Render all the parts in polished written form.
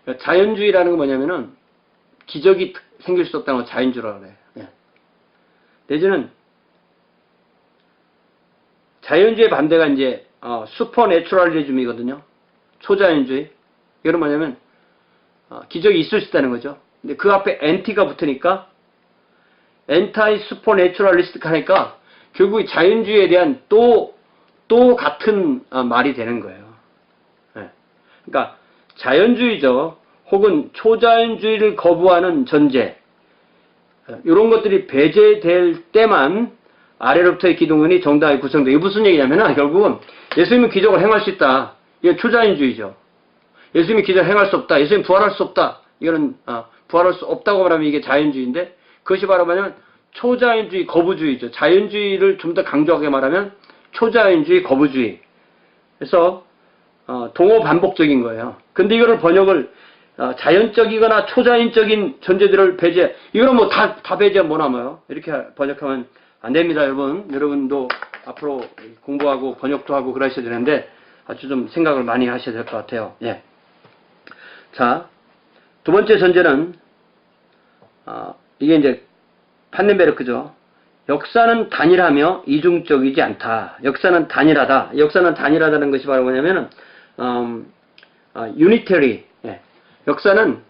그러니까 자연주의라는 건 뭐냐면은 기적이 생길 수 없다는 걸 자연주의라고 그래요. 예. 내지는 자연주의 반대가 이제 슈퍼내추럴리즘이거든요. 초자연주의. 이건 뭐냐면 기적이 있을 수 있다는 거죠. 근데 그 앞에 엔티가 붙으니까 엔타이 슈퍼내추럴리스틱 하니까 결국 자연주의에 대한 또 같은 말이 되는 거예요. 예. 그러니까 자연주의죠. 혹은 초자연주의를 거부하는 전제, 이런 것들이 배제될 때만 아래로부터의 기독론이 정당하게 구성돼요. 이게 무슨 얘기냐면 결국은 예수님은 기적을 행할 수 있다. 이게 초자연주의죠. 예수님이 기적을 행할 수 없다. 예수님이 부활할 수 없다. 이거는 부활할 수 없다고 말하면 이게 자연주의인데, 그것이 바로 뭐냐면 초자연주의, 거부주의죠. 자연주의를 좀 더 강조하게 말하면 초자연주의, 거부주의. 그래서 동호 반복적인 거예요. 근데 이거를 번역을 자연적이거나 초자연적인 존재들을 배제, 이거는 뭐 다 배제하면 뭐 남아요? 이렇게 번역하면 안 됩니다, 여러분. 여러분도 앞으로 공부하고 번역도 하고 그러셔야 되는데 아주 좀 생각을 많이 하셔야 될 것 같아요. 예. 자, 두 번째 전제는 이게 이제 판넨베르크죠. 역사는 단일하며 이중적이지 않다. 역사는 단일하다. 역사는 단일하다는 것이 바로 뭐냐면은 유니터리. 예. 역사는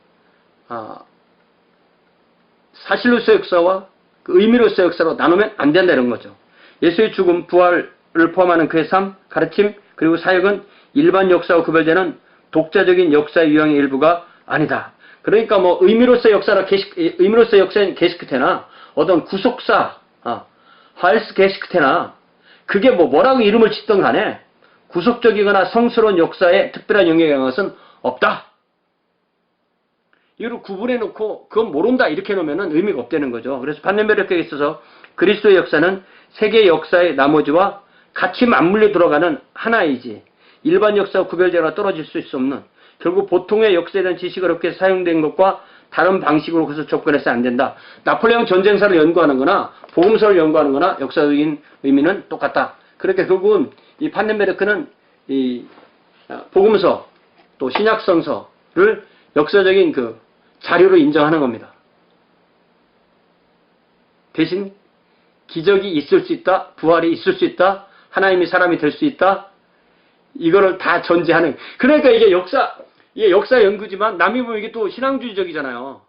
사실로서의 역사와 그 의미로서의 역사로 나누면 안 된다는 거죠. 예수의 죽음, 부활을 포함하는 그의 삶, 가르침, 그리고 사역은 일반 역사와 구별되는 독자적인 역사의 유형의 일부가 아니다. 그러니까 뭐 의미로서의 역사는 게시크테나 어떤 구속사, 하일스 게시크테나 그게 뭐라고 이름을 짓던 간에 구속적이거나 성스러운 역사에 특별한 영향이 있는 것은 없다. 이걸 구분해 놓고 그건 모른다 이렇게 놓으면 의미가 없다는 거죠. 그래서 판넨베르크에 있어서 그리스도의 역사는 세계 역사의 나머지와 같이 맞물려 들어가는 하나이지 일반 역사와 구별되거나 떨어질 수 없는, 결국 보통의 역사에 대한 지식을 얻기 위해서 사용된 것과 다른 방식으로 그것을 접근해서 안 된다. 나폴레옹 전쟁사를 연구하는 거나 복음서를 연구하는 거나 역사적인 의미는 똑같다. 그렇게 결국은 이 판넨베르크는 이 복음서 또 신약성서를 역사적인 그 자료로 인정하는 겁니다. 대신 기적이 있을 수 있다, 부활이 있을 수 있다, 하나님이 사람이 될 수 있다, 이거를 다 전제하는. 그러니까 이게 역사 연구지만 남이 보면 이게 또 신앙주의적이잖아요.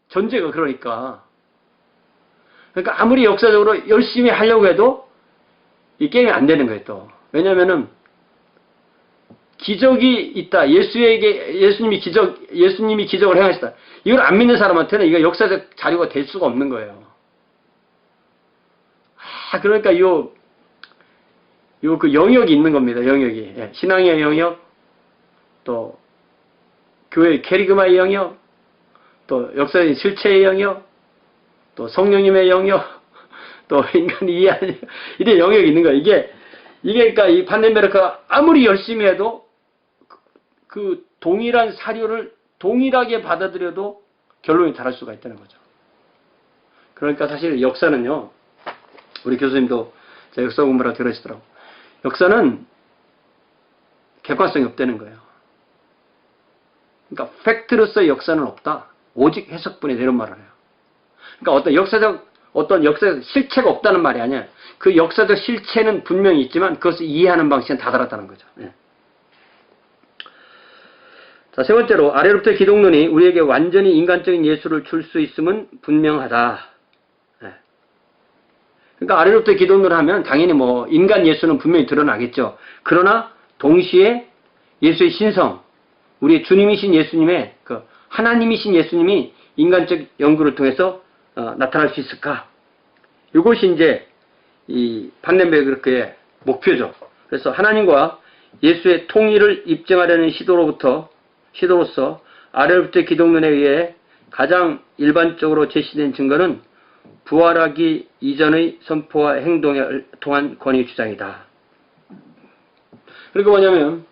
전제가 그러니까 아무리 역사적으로 열심히 하려고 해도 이 게임이 안 되는 거예요. 또 왜냐면은 기적이 있다. 예수님이 기적을 행하셨다. 이걸 안 믿는 사람한테는 이거 역사적 자료가 될 수가 없는 거예요. 그러니까 그 영역이 있는 겁니다. 영역이. 예, 신앙의 영역, 또 교회의 캐리그마의 영역, 또 역사의 실체의 영역, 또 성령님의 영역, 또 인간이 이해하는 이런 영역이 있는 거예요. 이게 그러니까 이 판넨베르크가 아무리 열심히 해도 그 동일한 사료를 동일하게 받아들여도 결론이 다를 수가 있다는 거죠. 그러니까 사실 역사는요, 우리 교수님도 제가 역사 공부를 들으시더라고요. 역사는 객관성이 없다는 거예요. 그러니까 팩트로서의 역사는 없다. 오직 해석뿐이 이런 말을 해요. 그러니까 어떤 역사적 실체가 없다는 말이 아니에요. 그 역사적 실체는 분명히 있지만 그것을 이해하는 방식은 다 다르다는 거죠. 네. 자, 세 번째로 아래로부터 기독론이 우리에게 완전히 인간적인 예수를 줄 수 있음은 분명하다. 네. 그러니까 아래로부터 기독론을 하면 당연히 뭐 인간 예수는 분명히 드러나겠죠. 그러나 동시에 예수의 신성, 우리의 주님이신 예수님의 그 하나님이신 예수님이 인간적 연구를 통해서 나타날 수 있을까? 이것이 이제 이 판넨베르크의 목표죠. 그래서 하나님과 예수의 통일을 입증하려는 시도로서 아래로부터 기독론에 의해 가장 일반적으로 제시된 증거는 부활하기 이전의 선포와 행동에 통한 권위 주장이다. 그러니까 뭐냐면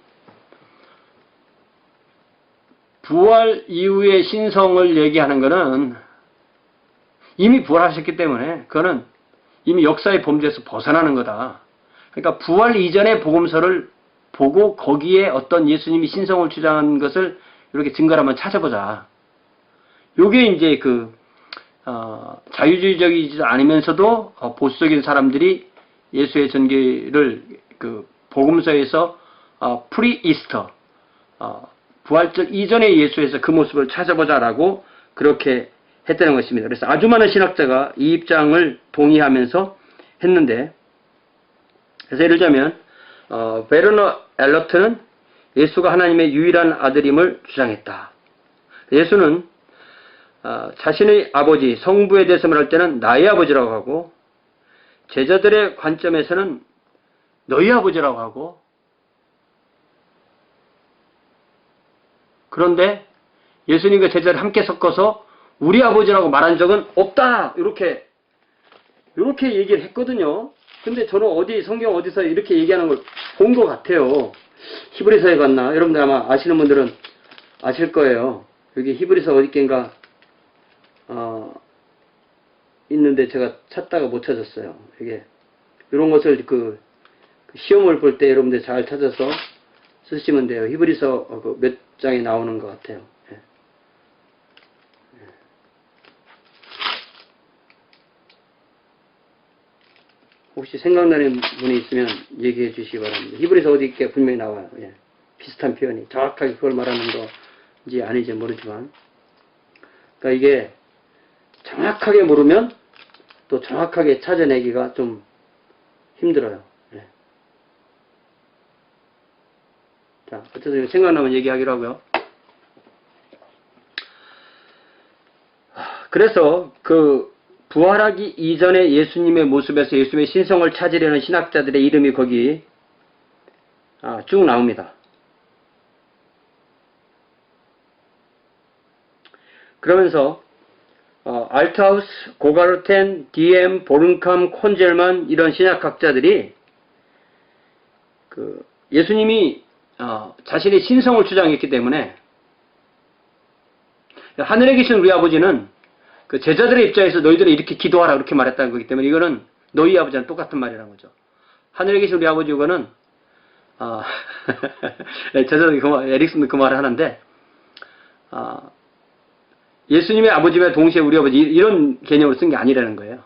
부활 이후의 신성을 얘기하는 것은 이미 부활하셨기 때문에 그거는 이미 역사의 범주에서 벗어나는 거다. 그러니까 부활 이전의 복음서를 보고 거기에 어떤 예수님이 신성을 주장한 것을 이렇게 증거를 한번 찾아보자. 요게 이제 자유주의적이지 않으면서도 보수적인 사람들이 예수의 전개를 복음서에서 프리이스터, 부활절 이전의 예수에서 그 모습을 찾아보자라고 그렇게 했다는 것입니다. 그래서 아주 많은 신학자가 이 입장을 동의하면서 했는데, 그래서 예를 들자면 베르너 엘러트는 예수가 하나님의 유일한 아들임을 주장했다. 예수는 자신의 아버지 성부에 대해서 말할 때는 나의 아버지라고 하고, 제자들의 관점에서는 너희 아버지라고 하고, 그런데 예수님과 제자를 함께 섞어서 우리 아버지라고 말한 적은 없다. 이렇게 얘기를 했거든요. 근데 저는 성경 어디서 이렇게 얘기하는 걸 본 것 같아요. 히브리서에 갔나? 여러분들 아마 아시는 분들은 아실 거예요. 여기 히브리서 어디께인가 있는데 제가 찾다가 못 찾았어요. 이게 이런 것을 시험을 볼 때 여러분들 잘 찾아서 쓰시면 돼요. 히브리서 몇 장에 나오는 것 같아요. 예. 혹시 생각나는 분이 있으면 얘기해 주시기 바랍니다. 히브리서 어디 있게 분명히 나와요. 예. 비슷한 표현이. 정확하게 그걸 말하는 건지 아닌지 모르지만. 그러니까 이게 정확하게 모르면 또 정확하게 찾아내기가 좀 힘들어요. 예. 자, 어쨌든 생각나면 얘기하기로 하고요. 그래서 부활하기 이전의 예수님의 모습에서 예수님의 신성을 찾으려는 신학자들의 이름이 거기 쭉 나옵니다. 그러면서 알타우스, 고가르텐, DM, 보른캄, 콘젤만 이런 신학학자들이 예수님이 자신의 신성을 주장했기 때문에 하늘에 계신 우리 아버지는 제자들의 입장에서 너희들은 이렇게 기도하라 그렇게 말했다는 거기 때문에 이거는 너희 아버지랑 똑같은 말이라는 거죠. 하늘에 계신 우리 아버지 이거는 제자들이 에릭슨도 그 말을 하는데 예수님의 아버지와 동시에 우리 아버지 이런 개념으로 쓴 게 아니라는 거예요.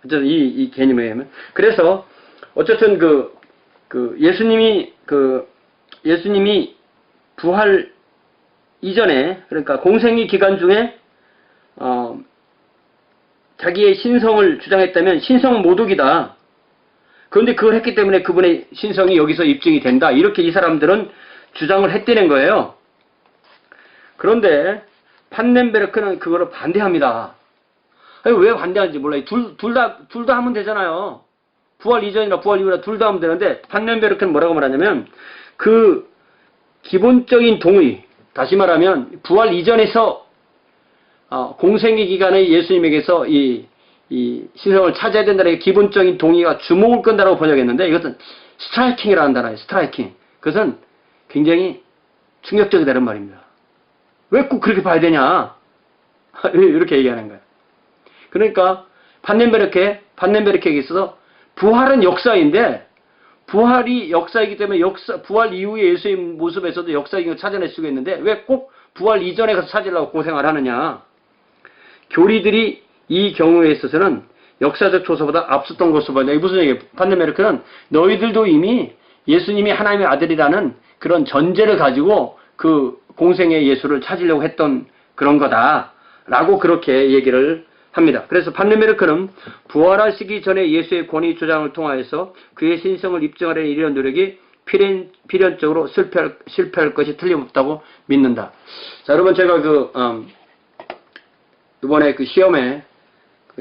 어쨌든 이 개념에 의하면 그래서 어쨌든 예수님이 부활 이전에 그러니까 공생의 기간 중에 자기의 신성을 주장했다면 신성 모독이다. 그런데 그걸 했기 때문에 그분의 신성이 여기서 입증이 된다. 이렇게 이 사람들은 주장을 했다는 거예요. 그런데 판넨베르크는 그거를 반대합니다. 아니, 왜 반대하는지 몰라요. 둘 다 하면 되잖아요. 부활 이전이나 부활 이후나 둘 다 하면 되는데 판넨베르크는 뭐라고 말하냐면 기본적인 동의, 다시 말하면 부활 이전에서 공생의 기간에 예수님에게서 이 신성을 찾아야 된다는 기본적인 동의가 주목을 끈다라고 번역했는데 이것은 스트라이킹이라는 단어예요. 스트라이킹. 그것은 굉장히 충격적이다는 말입니다. 왜 꼭 그렇게 봐야 되냐? 이렇게 얘기하는 거예요. 그러니까 판넨베르크에게 있어서 부활은 역사인데 부활이 역사이기 때문에 부활 이후의 예수의 모습에서도 역사인 걸 찾아낼 수가 있는데 왜 꼭 부활 이전에 가서 찾으려고 고생을 하느냐? 교리들이 이 경우에 있어서는 역사적 조사보다 앞섰던 것으로 보인다. 이게 무슨 얘기예요? 판넨베르크는 너희들도 이미 예수님이 하나님의 아들이라는 그런 전제를 가지고 공생의 예수를 찾으려고 했던 그런 거다라고 그렇게 얘기를 합니다. 그래서 판넨베르크는 부활하시기 전에 예수의 권위 주장을 통하여서 그의 신성을 입증하려는 이런 노력이 필연적으로 실패할 것이 틀림없다고 믿는다. 자, 여러분 제가 이번에 시험에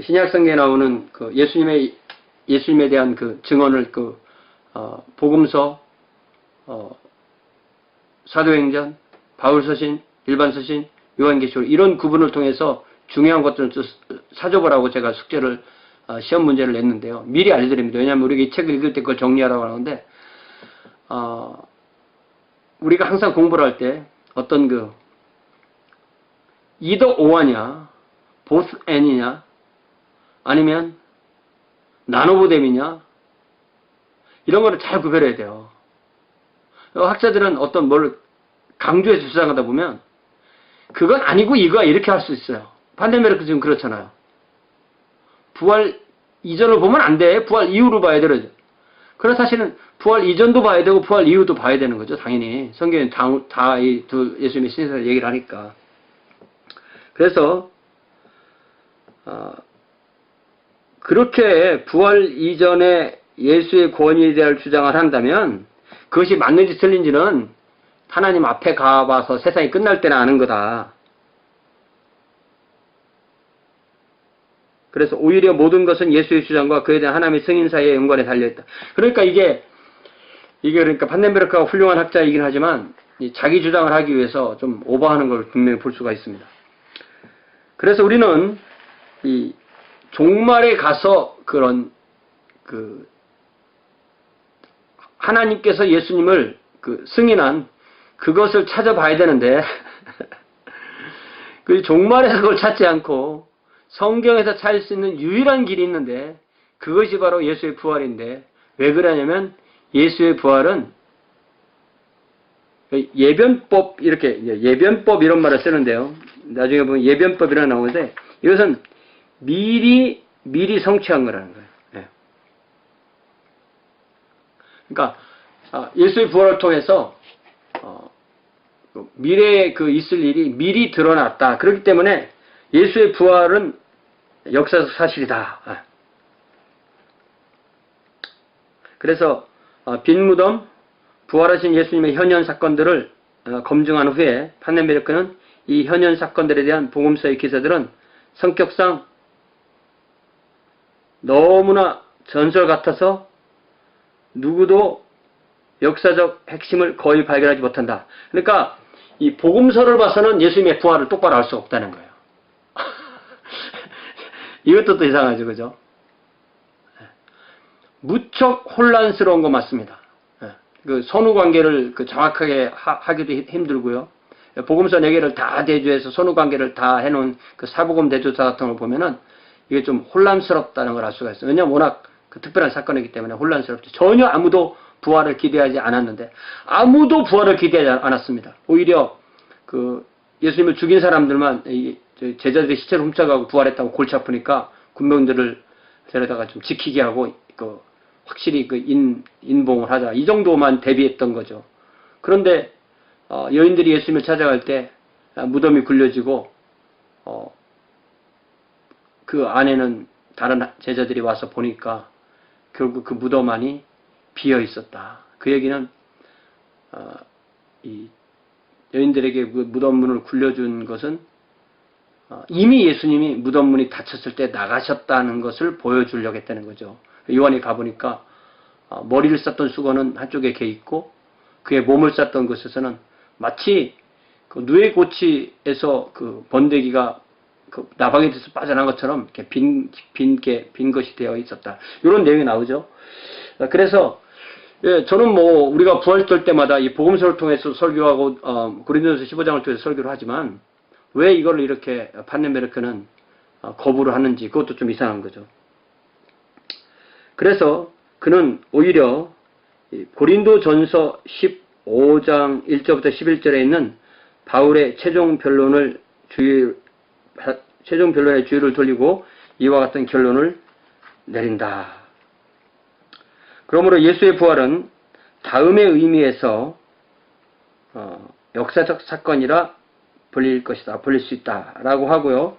신약성경에 나오는 예수님에 대한 증언을 복음서, 사도행전, 바울서신, 일반서신, 요한계시록 이런 구분을 통해서 중요한 것들을 찾아보라고 제가 숙제를 시험 문제를 냈는데요. 미리 알려드립니다. 왜냐하면 우리가 이 책을 읽을 때 그걸 정리하라고 하는데 우리가 항상 공부를 할 때 어떤 either or냐 both and이냐 아니면 none of them이냐 이런 거를 잘 구별해야 돼요. 학자들은 어떤 뭘 강조해서 주장하다 보면 그건 아니고 이거야 이렇게 할 수 있어요. 판넬베르크 지금 그렇잖아요. 부활 이전을 보면 안 돼. 부활 이후로 봐야 되죠. 그래서 사실은 부활 이전도 봐야 되고 부활 이후도 봐야 되는 거죠. 당연히 성경에 다 이 두 예수님의 신에서 얘기를 하니까. 그래서 그렇게 부활 이전에 예수의 권위에 대한 주장을 한다면 그것이 맞는지 틀린지는 하나님 앞에 가봐서 세상이 끝날 때나 아는 거다. 그래서 오히려 모든 것은 예수의 주장과 그에 대한 하나님의 승인 사이의 연관에 달려있다. 그러니까 이게 그러니까 판넨베르크가 훌륭한 학자이긴 하지만 자기 주장을 하기 위해서 좀 오버하는 걸 분명히 볼 수가 있습니다. 그래서 우리는 이 종말에 가서 그런 하나님께서 예수님을 승인한 그것을 찾아봐야 되는데 그 종말에서 그걸 찾지 않고 성경에서 찾을 수 있는 유일한 길이 있는데 그것이 바로 예수의 부활인데 왜 그러냐면 예수의 부활은 예변법 이렇게 예변법 이런 말을 쓰는데요. 나중에 보면 예변법이라고 나오는데 이것은 미리 성취한 거라는 거예요. 네. 그러니까 예수의 부활을 통해서 미래에 있을 일이 미리 드러났다. 그렇기 때문에 예수의 부활은 역사적 사실이다. 그래서 빈 무덤, 부활하신 예수님의 현현 사건들을 검증한 후에 판넨베르크는 이 현현 사건들에 대한 복음서의 기사들은 성격상 너무나 전설 같아서 누구도 역사적 핵심을 거의 발견하지 못한다. 그러니까 이 복음서를 봐서는 예수님의 부활을 똑바로 알 수 없다는 거예요. 이것도 또 이상하죠, 그죠? 무척 혼란스러운 거 맞습니다. 그 선후관계를 정확하게 하기도 힘들고요. 복음서 4개를 다 대조해서 선후관계를 다 해놓은 그 사복음 대조사 같은 걸 보면은 이게 좀 혼란스럽다는 걸 알 수가 있어요. 왜냐하면 워낙 특별한 사건이기 때문에 혼란스럽죠. 전혀 아무도 부활을 기대하지 않았는데 아무도 부활을 기대하지 않았습니다. 오히려 예수님을 죽인 사람들만 제자들이 시체를 훔쳐가고 부활했다고 골치 아프니까 군병들을 데려다가 좀 지키게 하고 확실히 인봉을 하자 이 정도만 대비했던 거죠. 그런데 여인들이 예수님을 찾아갈 때 무덤이 굴려지고 그 안에는 다른 제자들이 와서 보니까 결국 그 무덤 안이 비어 있었다. 그 얘기는 이 여인들에게 그 무덤 문을 굴려준 것은 이미 예수님이 무덤 문이 닫혔을 때 나가셨다는 것을 보여주려고 했다는 거죠. 요한이 가보니까 머리를 쌌던 수건은 한쪽에 개 있고 그의 몸을 쌌던 곳에서는 마치 누에고치에서 번데기가 나방에서 빠져난 것처럼 이렇게 빈 것이 되어 있었다. 이런 내용이 나오죠. 그래서 저는 우리가 부활절 때마다 이 복음서를 통해서 설교하고 고린도전서 15장을 통해서 설교를 하지만 왜 이걸 이렇게 판넨베르크는 거부를 하는지 그것도 좀 이상한 거죠. 그래서 그는 오히려 고린도전서 15장 1절부터 11절에 있는 바울의 최종 변론의 주의를 돌리고 이와 같은 결론을 내린다. 그러므로 예수의 부활은 다음의 의미에서 역사적 사건이라 불릴 수 있다라고 하고요.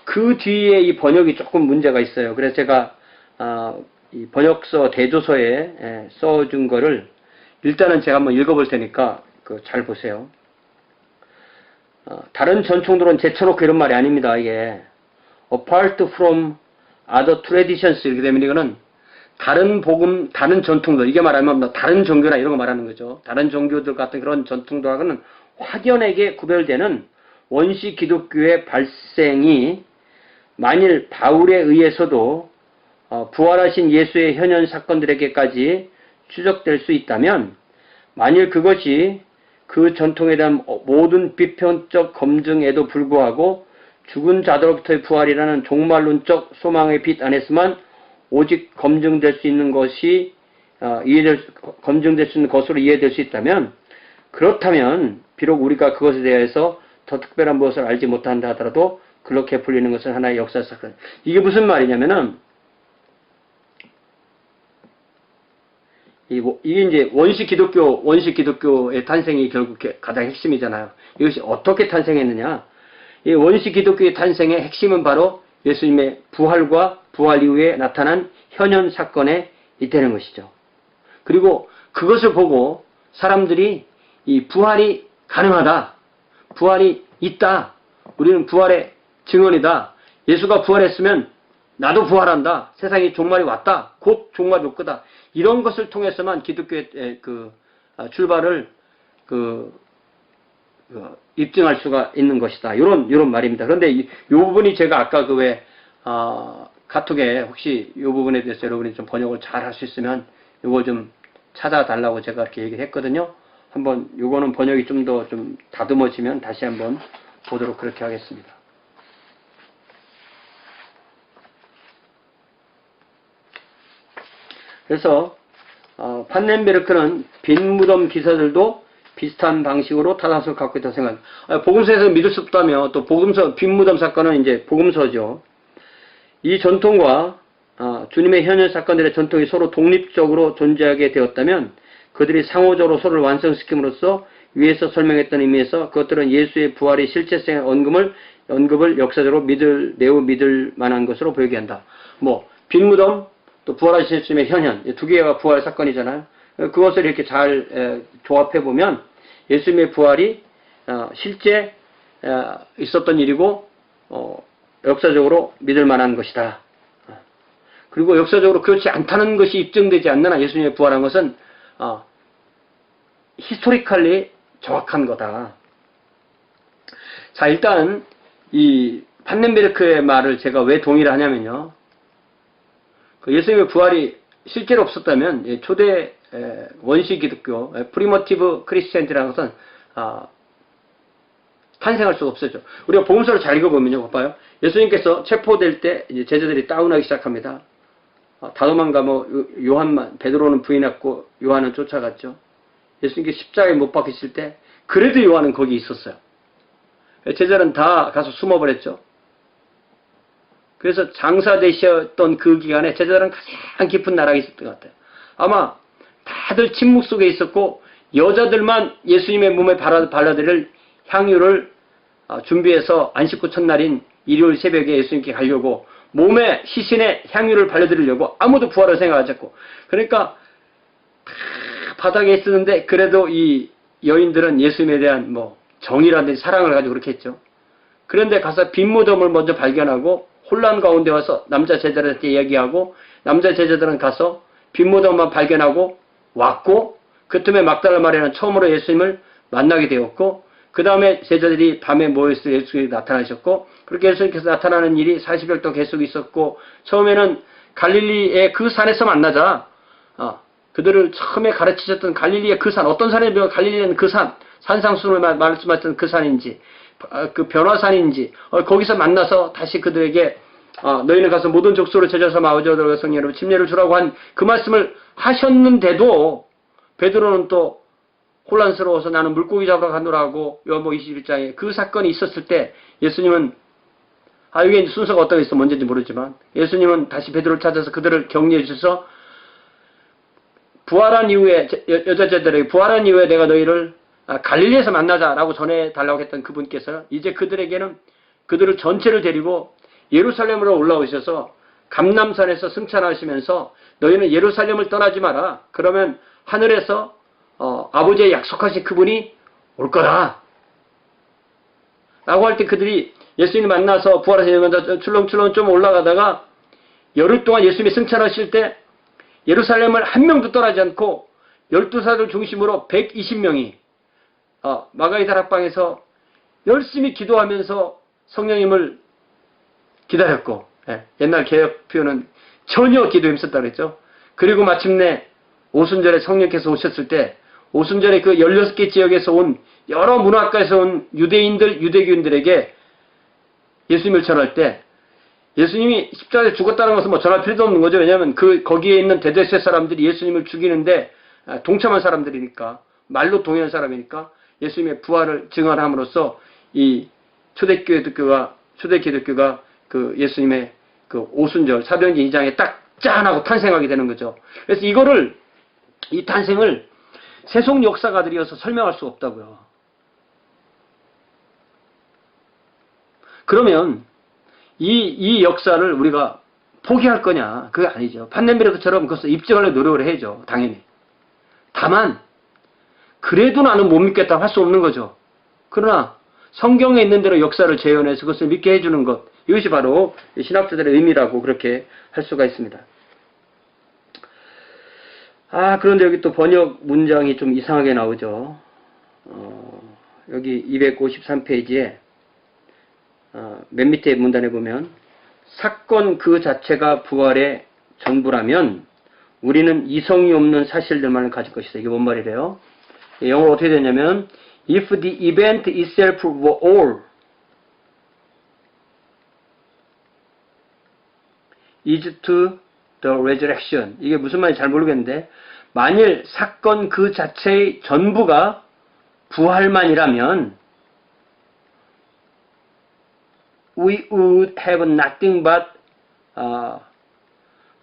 그 뒤에 이 번역이 조금 문제가 있어요. 그래서 제가 이 번역서 대조서에 써준 거를 일단은 제가 한번 읽어볼 테니까 잘 보세요. 다른 전통들은 제쳐놓고 이런 말이 아닙니다. 이게 apart from other traditions 이렇게 되면 이거는 다른 복음, 다른 전통들 이게 말하면 다른 종교나 이런 거 말하는 거죠. 다른 종교들 같은 그런 전통들하고는 확연하게 구별되는 원시 기독교의 발생이 만일 바울에 의해서도 부활하신 예수의 현현 사건들에게까지 추적될 수 있다면 만일 그것이 그 전통에 대한 모든 비편적 검증에도 불구하고 죽은 자들로부터의 부활이라는 종말론적 소망의 빛 안에서만 오직 검증될 수 있는 것이 검증될 수 있는 것으로 이해될 수 있다면 그렇다면 비록 우리가 그것에 대해서 더 특별한 무엇을 알지 못한다 하더라도 그렇게 불리는 것은 하나의 역사 사건. 이게 무슨 말이냐면은 이게 이제 원시 기독교의 탄생이 결국 가장 핵심이잖아요. 이것이 어떻게 탄생했느냐? 이 원시 기독교의 탄생의 핵심은 바로 예수님의 부활과 부활 이후에 나타난 현현 사건에 있다는 것이죠. 그리고 그것을 보고 사람들이 이 부활이 가능하다, 부활이 있다, 우리는 부활의 증언이다, 예수가 부활했으면 나도 부활한다, 세상에 종말이 왔다, 곧 종말 올 거다, 이런 것을 통해서만 기독교의 출발을 입증할 수가 있는 것이다. 이런 말입니다. 그런데 이 부분이 제가 아까 카톡에 혹시 이 부분에 대해서 여러분이 좀 번역을 잘 할 수 있으면 이거 좀 찾아달라고 제가 이렇게 얘기를 했거든요. 한번 요거는 번역이 좀 더 좀 다듬어지면 다시 한번 보도록 그렇게 하겠습니다. 그래서 판넨베르크는 빈 무덤 기사들도 비슷한 방식으로 타당성을 갖고 있다고 생각합니다. 복음서에서 믿을 수 없다며 또 복음서 빈 무덤 사건은 이제 복음서죠. 이 전통과 주님의 현현 사건들의 전통이 서로 독립적으로 존재하게 되었다면 그들이 상호적으로 서로를 완성시킴으로써 위에서 설명했던 의미에서 그것들은 예수의 부활의 실제성의 언급을 역사적으로 매우 믿을 만한 것으로 보이게 한다. 빈 무덤, 또 부활하신 예수님의 현현, 두 개가 부활 사건이잖아요. 그것을 이렇게 잘 조합해보면 예수님의 부활이 실제 있었던 일이고 역사적으로 믿을 만한 것이다. 그리고 역사적으로 그렇지 않다는 것이 입증되지 않는 한 예수님의 부활한 것은 히스토리컬리 정확한 거다. 자, 일단 이 판넨베르크의 말을 제가 왜 동의를 하냐면요. 예수님의 부활이 실제로 없었다면 초대 원시 기독교 프리모티브 크리스천이라는 것은 탄생할 수가 없었죠. 우리가 복음서를 잘 읽어보면요, 봐요. 예수님께서 체포될 때 이제 제자들이 다운하기 시작합니다. 다도만과 요한만, 베드로는 부인했고 요한은 쫓아갔죠. 예수님께 십자가에 못 박히실 때 그래도 요한은 거기 있었어요. 제자들은 다 가서 숨어버렸죠. 그래서 장사되셨던 그 기간에 제자들은 가장 깊은 나락에 있었던 것 같아요. 아마 다들 침묵 속에 있었고 여자들만 예수님의 몸에 발라드릴 향유를 준비해서 안식구 첫날인 일요일 새벽에 예수님께 가려고 몸에 시신에 향유를 발라드리려고 아무도 부활을 생각하지 않고, 그러니까 다 바닥에 있었는데 그래도 이 여인들은 예수님에 대한 정이라든지 사랑을 가지고 그렇게 했죠. 그런데 가서 빈 무덤을 먼저 발견하고 혼란 가운데 와서 남자 제자들한테 이야기하고 남자 제자들은 가서 빈 무덤만 발견하고 왔고 그 틈에 막달라 마리아는 처음으로 예수님을 만나게 되었고 그 다음에 제자들이 밤에 모였을 때 예수님이 나타나셨고 그렇게 예수님께서 나타나는 일이 40일 동안 계속 있었고 처음에는 갈릴리의 그 산에서 만나자 그들을 처음에 가르치셨던 갈릴리의 그 산, 어떤 산에 비하면 갈릴리는 그 산, 산상수를 말씀하셨던 그 산인지 그 변화산인지 거기서 만나서 다시 그들에게 너희는 가서 모든 족속으로 제자서 마오저들과 성령 여러분 침례를 주라고 한 그 말씀을 하셨는데도 베드로는 또 혼란스러워서 나는 물고기 잡으러 가노라 하고 요한복음 21장에 그 사건이 있었을 때 예수님은 이게 순서가 어떻게 있어 뭔지 모르지만 예수님은 다시 베드로를 찾아서 그들을 격려해 주셔서 부활한 이후에 여자 제자들에게 부활한 이후에 내가 너희를 갈릴리에서 만나자라고 전해달라고 했던 그분께서 이제 그들을 전체를 데리고 예루살렘으로 올라오셔서 감람산에서 승천하시면서 너희는 예루살렘을 떠나지 마라. 그러면 하늘에서 아버지의 약속하신 그분이 올 거다. 라고 할 때 그들이 예수님 만나서 부활하시면서 출렁출렁 좀 올라가다가 열흘 동안 예수님이 승천하실 때 예루살렘을 한 명도 떠나지 않고 12사들 중심으로 120명이 마가의 다락방에서 열심히 기도하면서 성령님을 기다렸고 옛날 개혁 표현은 전혀 기도에 힘썼다고 그랬죠. 그리고 마침내 오순절에 성령께서 오셨을 때 오순절에 그 16개 지역에서 온 여러 문화가에서 온 유대인들, 유대교인들에게 예수님을 전할 때 예수님이 십자가에 죽었다는 것은 전할 필요도 없는 거죠. 왜냐하면 거기에 있는 대대세 사람들이 예수님을 죽이는데 동참한 사람들이니까 말로 동의한 사람이니까 예수님의 부활을 증언함으로써 이 초대 기독교가 그 예수님의 그 오순절 사도행전 2장에 딱 짠하고 탄생하게 되는 거죠. 그래서 이 탄생을 세속 역사가들이어서 설명할 수 없다고요. 그러면 이 역사를 우리가 포기할 거냐? 그게 아니죠. 판넨베르크처럼 그것을 입증하려고 노력을 해야죠. 당연히. 다만 그래도 나는 못 믿겠다 할 수 없는 거죠. 그러나 성경에 있는 대로 역사를 재현해서 그것을 믿게 해주는 것, 이것이 바로 신학자들의 의미라고 그렇게 할 수가 있습니다. 그런데 여기 또 번역 문장이 좀 이상하게 나오죠. 여기 253페이지에 맨 밑에 문단에 보면 사건 그 자체가 부활의 전부라면 우리는 이성이 없는 사실들만을 가질 것이다. 이게 뭔 말이래요? 영어로 어떻게 되냐면 If the event itself were all is to the resurrection. 이게 무슨 말인지 잘 모르겠는데 만일 사건 그 자체의 전부가 부활만이라면 we would have nothing but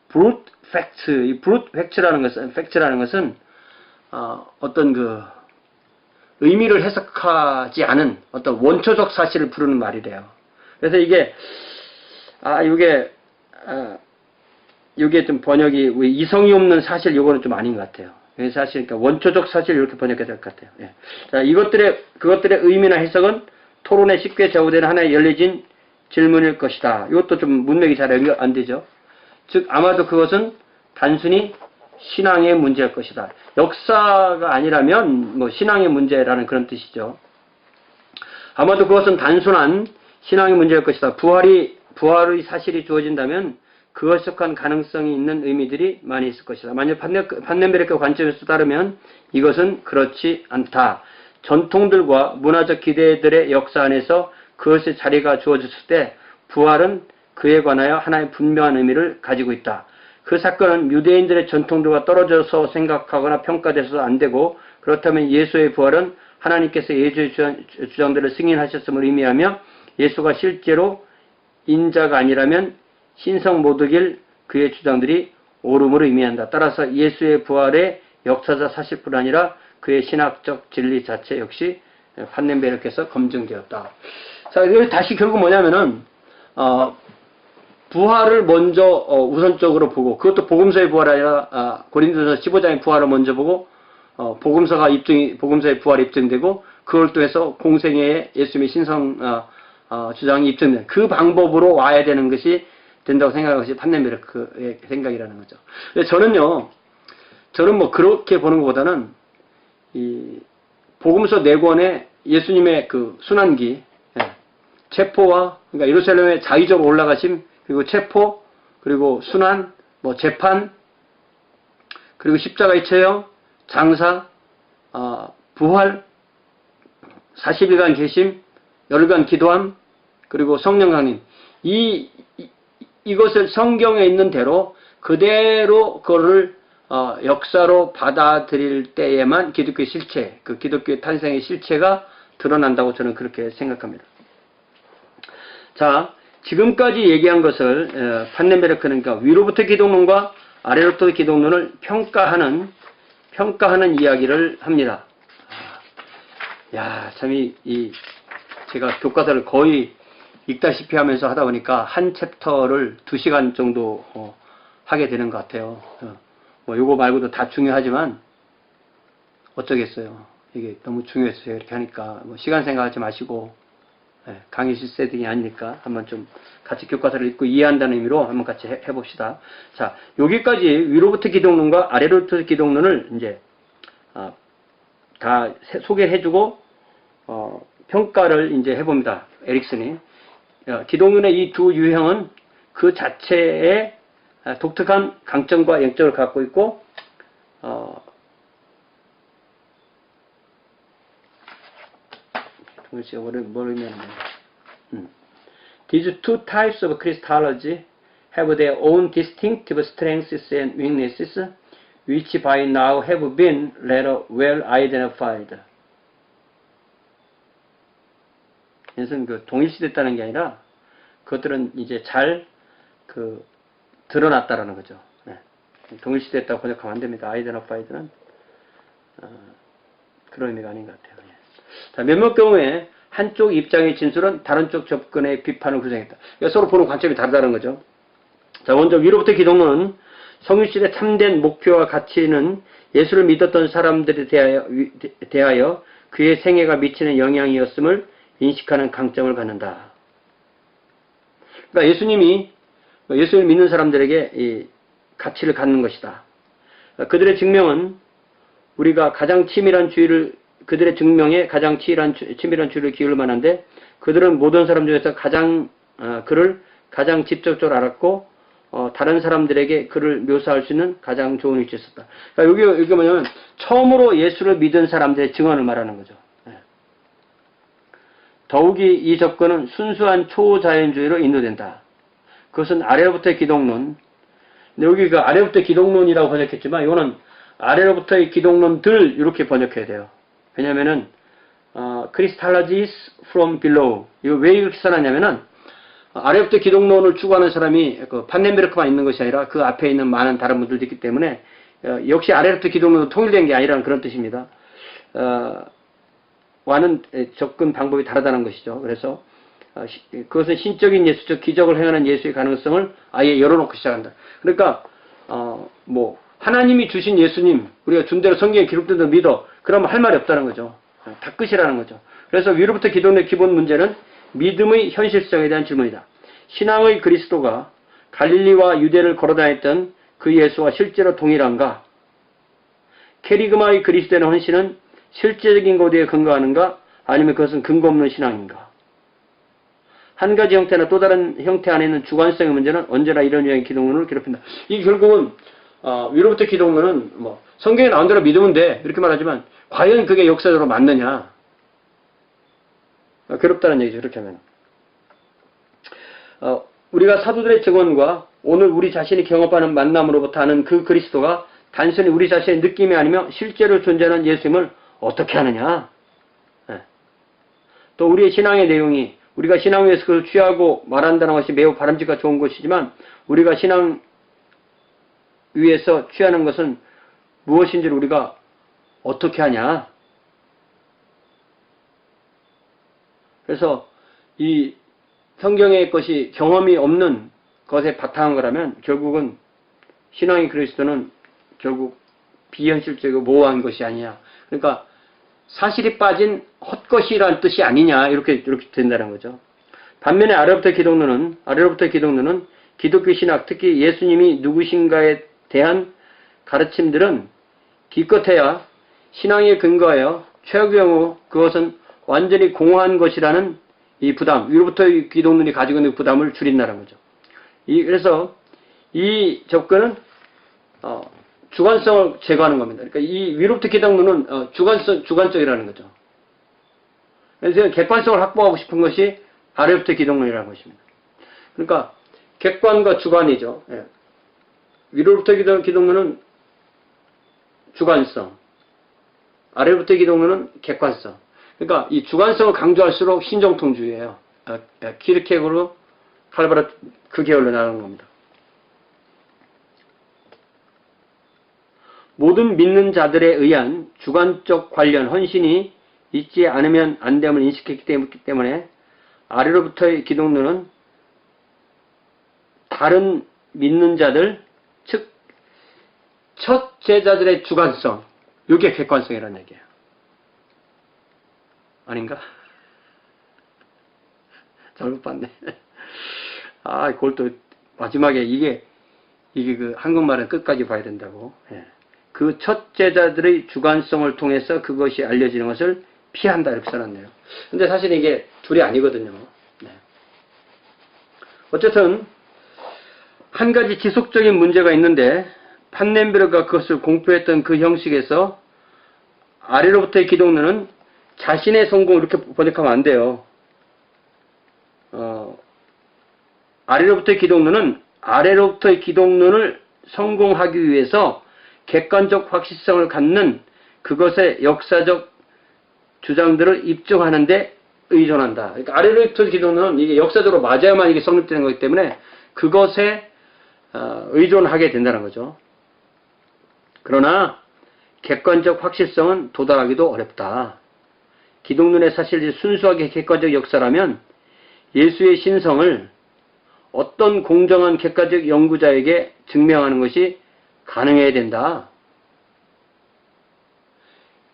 brute facts. 이 brute facts라는 것은 어떤 그 의미를 해석하지 않은 어떤 원초적 사실을 부르는 말이래요. 그래서 이게 좀 번역이 이성이 없는 사실 요거는 좀 아닌 것 같아요. 사실 그러니까 원초적 사실 이렇게 번역해야 될 것 같아요. 예. 자, 그것들의 의미나 해석은 토론에 쉽게 제고되는 하나의 열려진 질문일 것이다. 이것도 좀 문맥이 잘 안 되죠. 즉 아마도 그것은 단순히 신앙의 문제일 것이다. 역사가 아니라면 뭐 신앙의 문제라는 그런 뜻이죠. 아마도 그것은 단순한 신앙의 문제일 것이다. 부활의 사실이 주어진다면 그것에 속한 가능성이 있는 의미들이 많이 있을 것이다. 만약 판넨베르크 관점에서 따르면 이것은 그렇지 않다. 전통들과 문화적 기대들의 역사 안에서 그것의 자리가 주어졌을 때 부활은 그에 관하여 하나의 분명한 의미를 가지고 있다. 그 사건은 유대인들의 전통들과 떨어져서 생각하거나 평가돼서도 안 되고 그렇다면 예수의 부활은 하나님께서 예수의 주장들을 승인하셨음을 의미하며 예수가 실제로 인자가 아니라면 신성 모독일 그의 주장들이 옳음을 의미한다. 따라서 예수의 부활의 역사적 사실뿐 아니라 그의 신학적 진리 자체 역시 판넨베르크에서 검증되었다. 자, 여기 다시 결국 뭐냐면은 부활을 먼저 우선적으로 보고 그것도 복음서의 부활이 아니라 고린도서 15장의 부활을 먼저 보고 복음서의 부활이 입증되고 그걸 또 해서 공생애의 예수님의 신성 주장이 입증된 그 방법으로 와야 되는 것이 된다고 생각하는 것이 판넨베르크의 생각이라는 거죠. 저는 뭐 그렇게 보는 것보다는 이 복음서 4권의 예수님의 그 순환기, 체포와 그러니까 예루살렘에 자의적으로 올라가심, 그리고 체포, 그리고 순환, 뭐 재판, 그리고 십자가의 처형, 장사, 부활, 40일간 계심, 열흘간 기도함, 그리고 성령 강림. 이것을 성경에 있는 대로 그대로 그거를 역사로 받아들일 때에만 기독교의 실체, 그 기독교의 탄생의 실체가 드러난다고 저는 그렇게 생각합니다. 자, 지금까지 얘기한 것을 판넨베르크는 그러니까 위로부터 기독론과 아래로부터 기독론을 평가하는 이야기를 합니다. 참 제가 교과서를 거의 읽다시피 하면서 하다 보니까 한 챕터를 2시간 정도 하게 되는 것 같아요. 뭐 요거 말고도 다 중요하지만 어쩌겠어요. 이게 너무 중요했어요. 이렇게 하니까 뭐 시간 생각하지 마시고 강의 실세등이 아니니까 한번 좀 같이 교과서를 읽고 이해한다는 의미로 한번 같이 해봅시다. 자, 여기까지 위로부터 기독론과 아래로부터 기독론을 이제 다 소개해주고 평가를 이제 해봅니다. 에릭슨이 기독론의 이 두 유형은 그 자체의 독특한 강점과 영적을 갖고 있고 뭘 의미하는 These two types of Christology have their own distinctive strengths and weaknesses, which by now have been rather well identified. 이것은 동일시됐다는 게 아니라 그것들은 이제 잘 드러났다라는 거죠. 네. 동일시됐다고 번역하면 안 됩니다. 아이덴티파이드는 그런 의미가 아닌 것 같아요. 예. 자, 몇몇 경우에 한쪽 입장의 진술은 다른 쪽 접근의 비판을 구성했다. 그러니까 서로 보는 관점이 다르다는 거죠. 자, 먼저 위로부터 기독론은 성유실의 참된 목표와 가치는 예수를 믿었던 사람들에 대하여 그의 생애가 미치는 영향이었음을 인식하는 강점을 갖는다. 그러니까 예수님이 예수를 믿는 사람들에게 이 가치를 갖는 것이다. 그들의 증명은 우리가 가장 치밀한 주의를 그들의 증명에 가장 치밀한 주의를 기울일 만한데 그들은 모든 사람 중에서 그를 가장 직접적으로 알았고 다른 사람들에게 그를 묘사할 수 있는 가장 좋은 위치에 있었다. 그러니까 여기 뭐냐면 처음으로 예수를 믿은 사람들의 증언을 말하는 거죠. 네. 더욱이 이 접근은 순수한 초자연주의로 인도된다. 그것은 아래로부터의 기독론. 근데 여기 아래로부터의 기독론이라고 번역했지만 이거는 아래로부터의 기독론들 이렇게 번역해야 돼요. 왜냐면은 크리스탈라지스 from below. 이거 왜 이렇게 써놨냐면은 아래부터 기독론을 추구하는 사람이 판넨베르크만 있는 것이 아니라 그 앞에 있는 많은 다른 분들도 있기 때문에 역시 아래부터 기독론도 통일된 게 아니라는 그런 뜻입니다. 와는 접근 방법이 다르다는 것이죠. 그래서 그것은 신적인 예수, 즉 기적을 행하는 예수의 가능성을 아예 열어놓고 시작한다. 그러니까 하나님이 주신 예수님, 우리가 준 대로 성경에 기록된 대로 믿어. 그러면 할 말이 없다는 거죠. 다 끝이라는 거죠. 그래서 위로부터 기독론의 기본 문제는 믿음의 현실성에 대한 질문이다. 신앙의 그리스도가 갈릴리와 유대를 걸어다녔던 그 예수와 실제로 동일한가? 캐리그마의 그리스도의 헌신은 실제적인 것에 근거하는가? 아니면 그것은 근거 없는 신앙인가? 한 가지 형태나 또 다른 형태 안에 있는 주관성의 문제는 언제나 이런 유형의 기독론을 괴롭힌다. 이 결국은 위로부터 기독론은 성경에 나온 대로 믿으면 돼 이렇게 말하지만 과연 그게 역사적으로 맞느냐? 괴롭다는 얘기죠. 이렇게 하면 우리가 사도들의 증언과 오늘 우리 자신이 경험하는 만남으로부터 하는 그 그리스도가 단순히 우리 자신의 느낌이 아니며 실제로 존재하는 예수님을 어떻게 하느냐? 네. 또 우리의 신앙의 내용이 우리가 신앙 위에서 그걸 취하고 말한다는 것이 매우 바람직과 좋은 것이지만 우리가 신앙 위에서 취하는 것은 무엇인지를 우리가 어떻게 하냐? 그래서 이 성경의 것이 경험이 없는 것에 바탕한 거라면 결국은 신앙의 그리스도는 결국 비현실적이고 모호한 것이 아니냐. 그러니까 사실이 빠진 헛것이라는 뜻이 아니냐. 이렇게 된다는 거죠. 반면에 아래로부터 기독론은 기독교 신학, 특히 예수님이 누구신가에 대한 가르침들은 기껏해야 신앙에 근거하여 최악의 경우 그것은 완전히 공허한 것이라는 이 부담, 위로부터 기독론이 가지고 있는 부담을 줄인다는 거죠. 그래서 이 접근은 주관성을 제거하는 겁니다. 그러니까 이 위로부터 기독론은 주관적이라는 거죠. 그래서 객관성을 확보하고 싶은 것이 아래부터 기독론이라는 것입니다. 그러니까 객관과 주관이죠. 예. 위로부터 기독론은 주관성, 아래부터 기독론은 객관성. 그러니까 이 주관성을 강조할수록 신정통주의예요. 키르케고르, 칼바르 그 계열로 나가는 겁니다. 모든 믿는 자들에 의한 주관적 관련 헌신이 있지 않으면 안 됨을 인식했기 때문에 아래로부터의 기독론은 다른 믿는 자들, 즉 첫 제자들의 주관성, 이게 객관성이라는 얘기예요. 아닌가? 잘못 봤네. 그걸 또 마지막에 이게 그 한국말은 끝까지 봐야 된다고. 예. 그 첫 제자들의 주관성을 통해서 그것이 알려지는 것을 피한다 이렇게 써놨네요. 근데 사실 이게 둘이 아니거든요. 네. 어쨌든 한 가지 지속적인 문제가 있는데 판넨베르가 그것을 공표했던 그 형식에서 아래로부터의 기독론은 자신의 성공 이렇게 번역하면 안 돼요. 아래로부터의 기독론을 성공하기 위해서 객관적 확실성을 갖는 그것의 역사적 주장들을 입증하는데 의존한다. 그러니까 아래로부터 기독론은 이게 역사적으로 맞아야만 이게 성립되는 거기 때문에 그것에 의존하게 된다는 거죠. 그러나 객관적 확실성은 도달하기도 어렵다. 기독론의 사실이 순수하게 객관적 역사라면 예수의 신성을 어떤 공정한 객관적 연구자에게 증명하는 것이 가능해야 된다.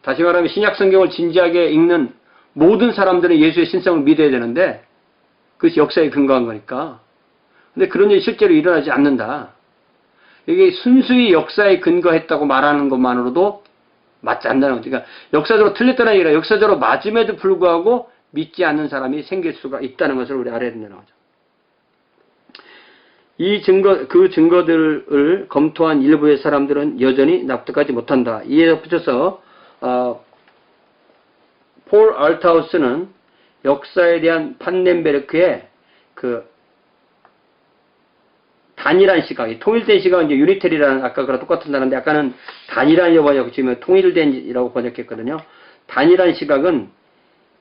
다시 말하면 신약 성경을 진지하게 읽는 모든 사람들은 예수의 신성을 믿어야 되는데 그것이 역사에 근거한 거니까. 근데 그런 일이 실제로 일어나지 않는다. 이게 순수히 역사에 근거했다고 말하는 것만으로도 맞지 않는다는 거죠. 그러니까 역사적으로 틀렸다는 얘기가 역사적으로 맞음에도 불구하고 믿지 않는 사람이 생길 수가 있다는 것을 우리 알아야 된다는 거죠. 그 증거들을 검토한 일부의 사람들은 여전히 납득하지 못한다. 이에 덧붙여서 폴 알트하우스는 역사에 대한 판넨베르크의 그 단일한 시각, 통일된 시각은 이제 유니테리라는 아까 그랑 똑같은 단어인데 아까는 단일한이라고 번역, 지금 통일된이라고 번역했거든요. 단일한 시각은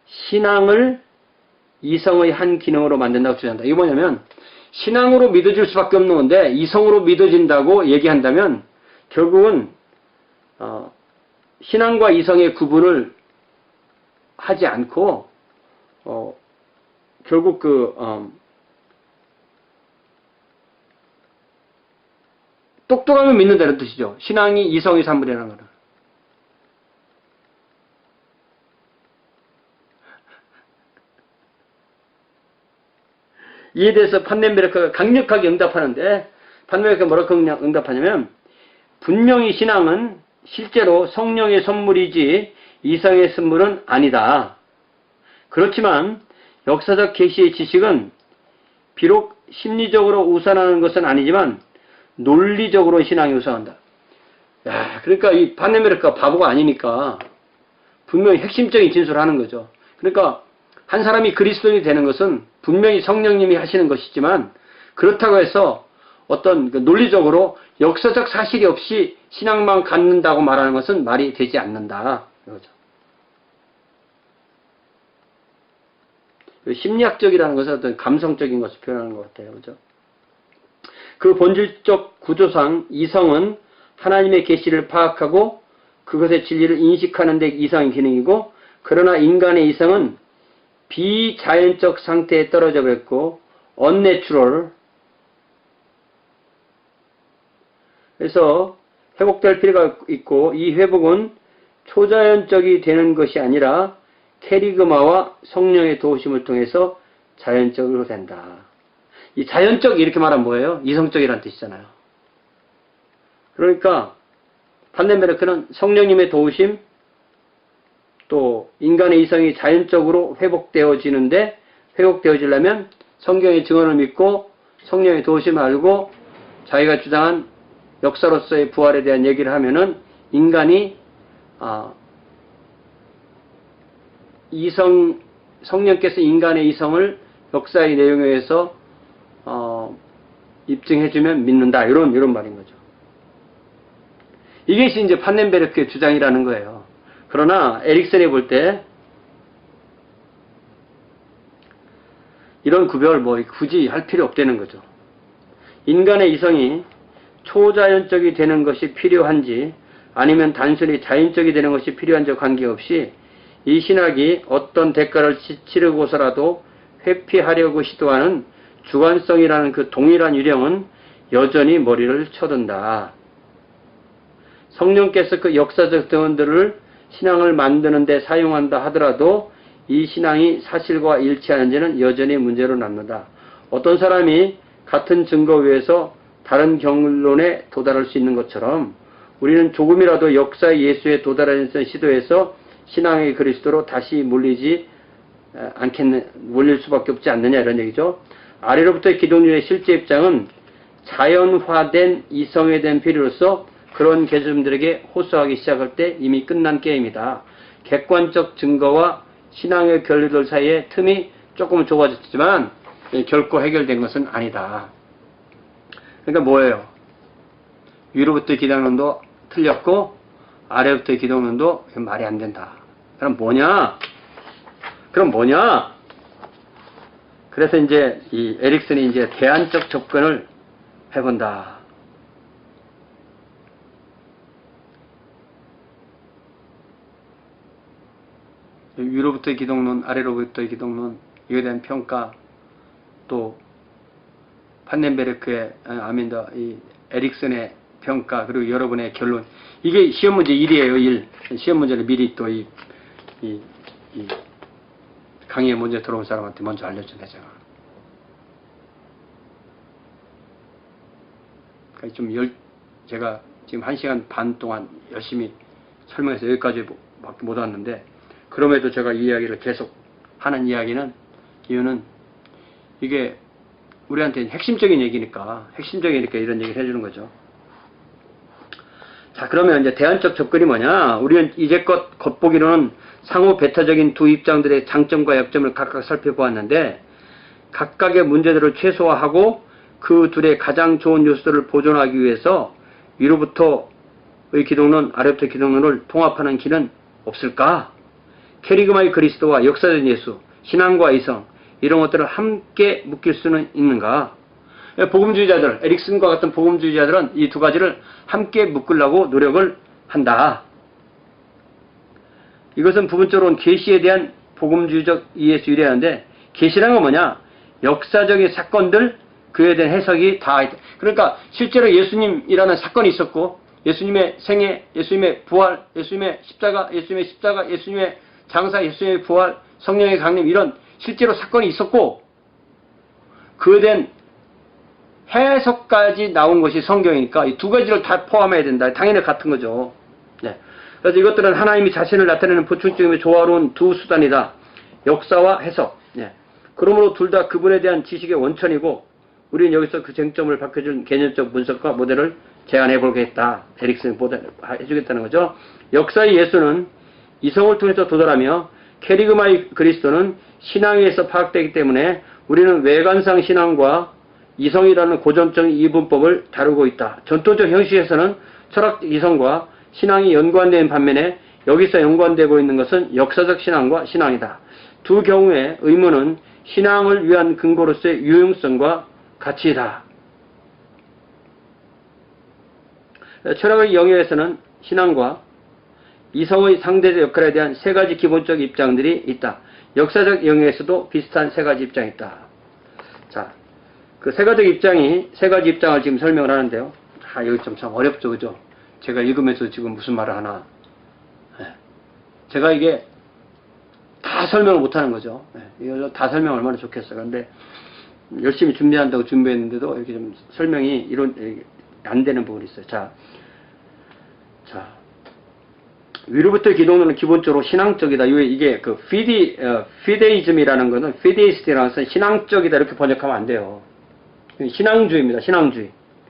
신앙을 이성의 한 기능으로 만든다고 주장한다. 이게 뭐냐면 신앙으로 믿어질 수밖에 없는 건데 이성으로 믿어진다고 얘기한다면 결국은 신앙과 이성의 구분을 하지 않고 결국 똑똑하면 믿는다는 뜻이죠. 신앙이 이성의 산물이라는 거는. 이에 대해서 판넨베르크가 강력하게 응답하는데 판넨베르크가 뭐라고 응답하냐면 분명히 신앙은 실제로 성령의 선물이지 이성의 선물은 아니다. 그렇지만 역사적 계시의 지식은 비록 심리적으로 우선하는 것은 아니지만 논리적으로 신앙이 우선한다. 야, 그러니까 이 판넨베르크가 바보가 아니니까 분명히 핵심적인 진술을 하는 거죠. 그러니까 한 사람이 그리스도인이 되는 것은 분명히 성령님이 하시는 것이지만 그렇다고 해서 어떤 논리적으로 역사적 사실이 없이 신앙만 갖는다고 말하는 것은 말이 되지 않는다. 이거죠. 심리학적이라는 것은 어떤 감성적인 것을 표현하는 것 같아요. 그죠? 그 본질적 구조상 이성은 하나님의 계시를 파악하고 그것의 진리를 인식하는 데 이성의 기능이고 그러나 인간의 이성은 비자연적 상태에 떨어져 버렸고 unnatural 그래서 회복될 필요가 있고 이 회복은 초자연적이 되는 것이 아니라 캐리그마와 성령의 도우심을 통해서 자연적으로 된다. 이 자연적 이렇게 말하면 뭐예요? 이성적이라는 뜻이잖아요. 그러니까 판넨베르크는 성령님의 도우심 또 인간의 이성이 자연적으로 회복되어지는데 회복되어지려면 성경의 증언을 믿고 성령의 도우심을 알고 자기가 주장한 역사로서의 부활에 대한 얘기를 하면은 인간이 성령께서 인간의 이성을 역사의 내용에 의해서 입증해주면 믿는다. 이런 말인 거죠. 이것이 이제 판넨베르크의 주장이라는 거예요. 그러나 에릭슨이 볼 때 이런 구별 굳이 할 필요 없다는 거죠. 인간의 이성이 초자연적이 되는 것이 필요한지 아니면 단순히 자연적이 되는 것이 필요한지 관계없이 이 신학이 어떤 대가를 치르고서라도 회피하려고 시도하는 주관성이라는 그 동일한 유령은 여전히 머리를 쳐든다. 성령께서 그 역사적 등원들을 신앙을 만드는 데 사용한다 하더라도 이 신앙이 사실과 일치하는지는 여전히 문제로 남는다. 어떤 사람이 같은 증거 위에서 다른 결론에 도달할 수 있는 것처럼 우리는 조금이라도 역사의 예수에 도달하는 시도에서 신앙의 그리스도로 다시 몰릴 수밖에 없지 않느냐 이런 얘기죠. 아래로부터의 기독론의 실제 입장은 자연화된 이성에 대한 필요로서 그런 개념들에게 호소하기 시작할 때 이미 끝난 게임이다. 객관적 증거와 신앙의 결론들 사이에 틈이 조금 좁아졌지만 결코 해결된 것은 아니다. 그러니까 뭐예요? 위로부터의 기독론도 틀렸고 아래부터의 기독론도 말이 안 된다. 그럼 뭐냐? 그럼 뭐냐? 그래서 이제 이 에릭슨이 이제 대안적 접근을 해본다. 위로부터의 기독론, 아래로부터의 기독론, 이에 대한 평가, 또 판넨베르크의 이 에릭슨의 평가, 그리고 여러분의 결론. 이게 시험 문제 1이에요, 1. 시험 문제를 미리 또 이 강의에 먼저 들어온 사람한테 먼저 알려주네, 제가. 그러니까 제가 지금 1시간 반 동안 열심히 설명해서 여기까지 밖에 못 왔는데, 그럼에도 제가 이 이야기를 계속 하는 이유는 이게 우리한테 핵심적인 얘기니까 이런 얘기를 해주는 거죠. 자, 그러면 이제 대안적 접근이 뭐냐? 우리는 이제껏 겉보기로는 상호 배타적인 두 입장들의 장점과 약점을 각각 살펴보았는데, 각각의 문제들을 최소화하고 그 둘의 가장 좋은 요소들을 보존하기 위해서 위로부터의 기독론, 아래부터의 기독론을 통합하는 길은 없을까? 캐리그마의 그리스도와 역사적인 예수, 신앙과 이성, 이런 것들을 함께 묶일 수는 있는가? 복음주의자들, 에릭슨과 같은 복음주의자들은 이 두 가지를 함께 묶으려고 노력을 한다. 이것은 부분적으로는 계시에 대한 복음주의적 이해에서 유래하는데, 계시라는 건 뭐냐? 역사적인 사건들, 그에 대한 해석이 다 있다. 그러니까 실제로 예수님이라는 사건이 있었고, 예수님의 생애, 예수님의 부활, 예수님의 십자가, 예수님의 장사, 예수님의 부활, 성령의 강림, 이런 실제로 사건이 있었고, 그에 대한 해석까지 나온 것이 성경이니까 이 두 가지를 다 포함해야 된다. 당연히 같은 거죠. 네. 그래서 이것들은 하나님이 자신을 나타내는 보충적이며 조화로운 두 수단이다. 역사와 해석. 네. 그러므로 둘 다 그분에 대한 지식의 원천이고, 우리는 여기서 그 쟁점을 밝혀준 개념적 분석과 모델을 제안해 보겠다. 에릭슨이 해주겠다는 거죠. 역사의 예수는 이성을 통해서 도달하며, 캐리그마의 그리스도는 신앙에서 파악되기 때문에 우리는 외관상 신앙과 이성이라는 고전적인 이분법을 다루고 있다. 전통적 형식에서는 철학적 이성과 신앙이 연관된 반면에 여기서 연관되고 있는 것은 역사적 신앙과 신앙이다. 두 경우의 의무는 신앙을 위한 근거로서의 유용성과 가치이다. 철학의 영역에서는 신앙과 이성의 상대적 역할에 대한 세 가지 기본적 입장들이 있다. 역사적 영역에서도 비슷한 세 가지 입장이 있다. 자, 그 세 가지 입장을 지금 설명을 하는데요. 여기 좀 참 어렵죠, 그죠? 제가 읽으면서 지금 무슨 말을 하나. 제가 이게 다 설명을 못 하는 거죠. 이거 다 설명 얼마나 좋겠어요. 그런데 열심히 준비한다고 준비했는데도 이렇게 좀 설명이 안 되는 부분이 있어요. 자. 위로부터 기독론은 기본적으로 신앙적이다. 이게 그 피데이즘이라는 거는, 피데이스트라는 것은 신앙적이다 이렇게 번역하면 안 돼요. 신앙주의입니다.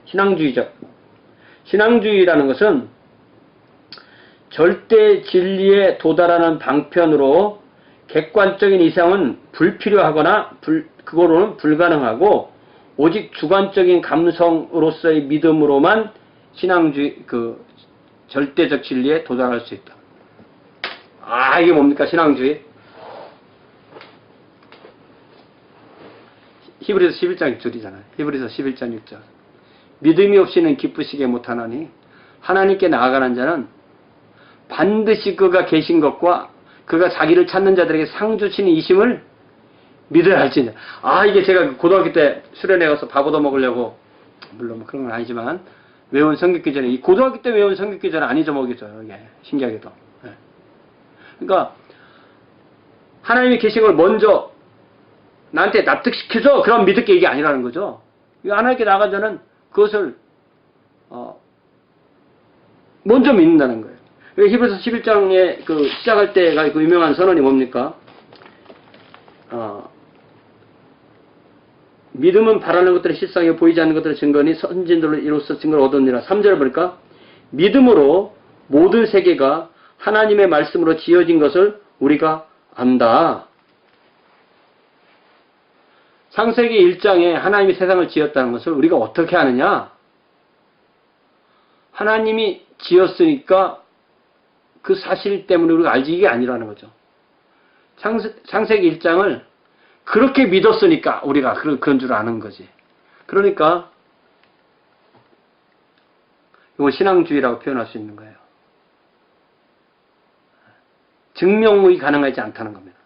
신앙주의적. 신앙주의라는 것은 절대 진리에 도달하는 방편으로 객관적인 이상은 불필요하거나 그거로는 불가능하고, 오직 주관적인 감성으로서의 믿음으로만 신앙주의, 절대적 진리에 도달할 수 있다. 이게 뭡니까? 신앙주의. 히브리서 11장 6절이잖아요. 히브리서 11장 6절. 믿음이 없이는 기쁘시게 못하나니 하나님께 나아가는 자는 반드시 그가 계신 것과 그가 자기를 찾는 자들에게 상 주시는 이심을 믿어야 할지니라. 이게 제가 고등학교 때 수련회 가서 밥 얻어 먹으려고, 물론 뭐 그런 건 아니지만, 외운 성경기전에, 이 고등학교 때 외운 성경기전은 안 잊어먹겠어요. 이게 신기하게도. 그러니까 하나님이 계신 걸 먼저 나한테 납득시켜줘. 그럼 믿을게, 이게 아니라는 거죠. 하나님께 나아간 자는 그것을 먼저 믿는다는 거예요. 히브리서 11장에 시작할 때가 그 유명한 선언이 뭡니까? 믿음은 바라는 것들의 실상이고 보이지 않는 것들의 증거니 선진들로 이로써 증거를 얻었느니라. 3절을 보니까 믿음으로 모든 세계가 하나님의 말씀으로 지어진 것을 우리가 안다. 창세기 1장에 하나님이 세상을 지었다는 것을 우리가 어떻게 아느냐? 하나님이 지었으니까 그 사실 때문에 우리가 알지, 이게 아니라는 거죠. 창세기 1장을 그렇게 믿었으니까 우리가 그런 줄 아는 거지. 그러니까 이걸 신앙주의라고 표현할 수 있는 거예요. 증명이 가능하지 않다는 겁니다.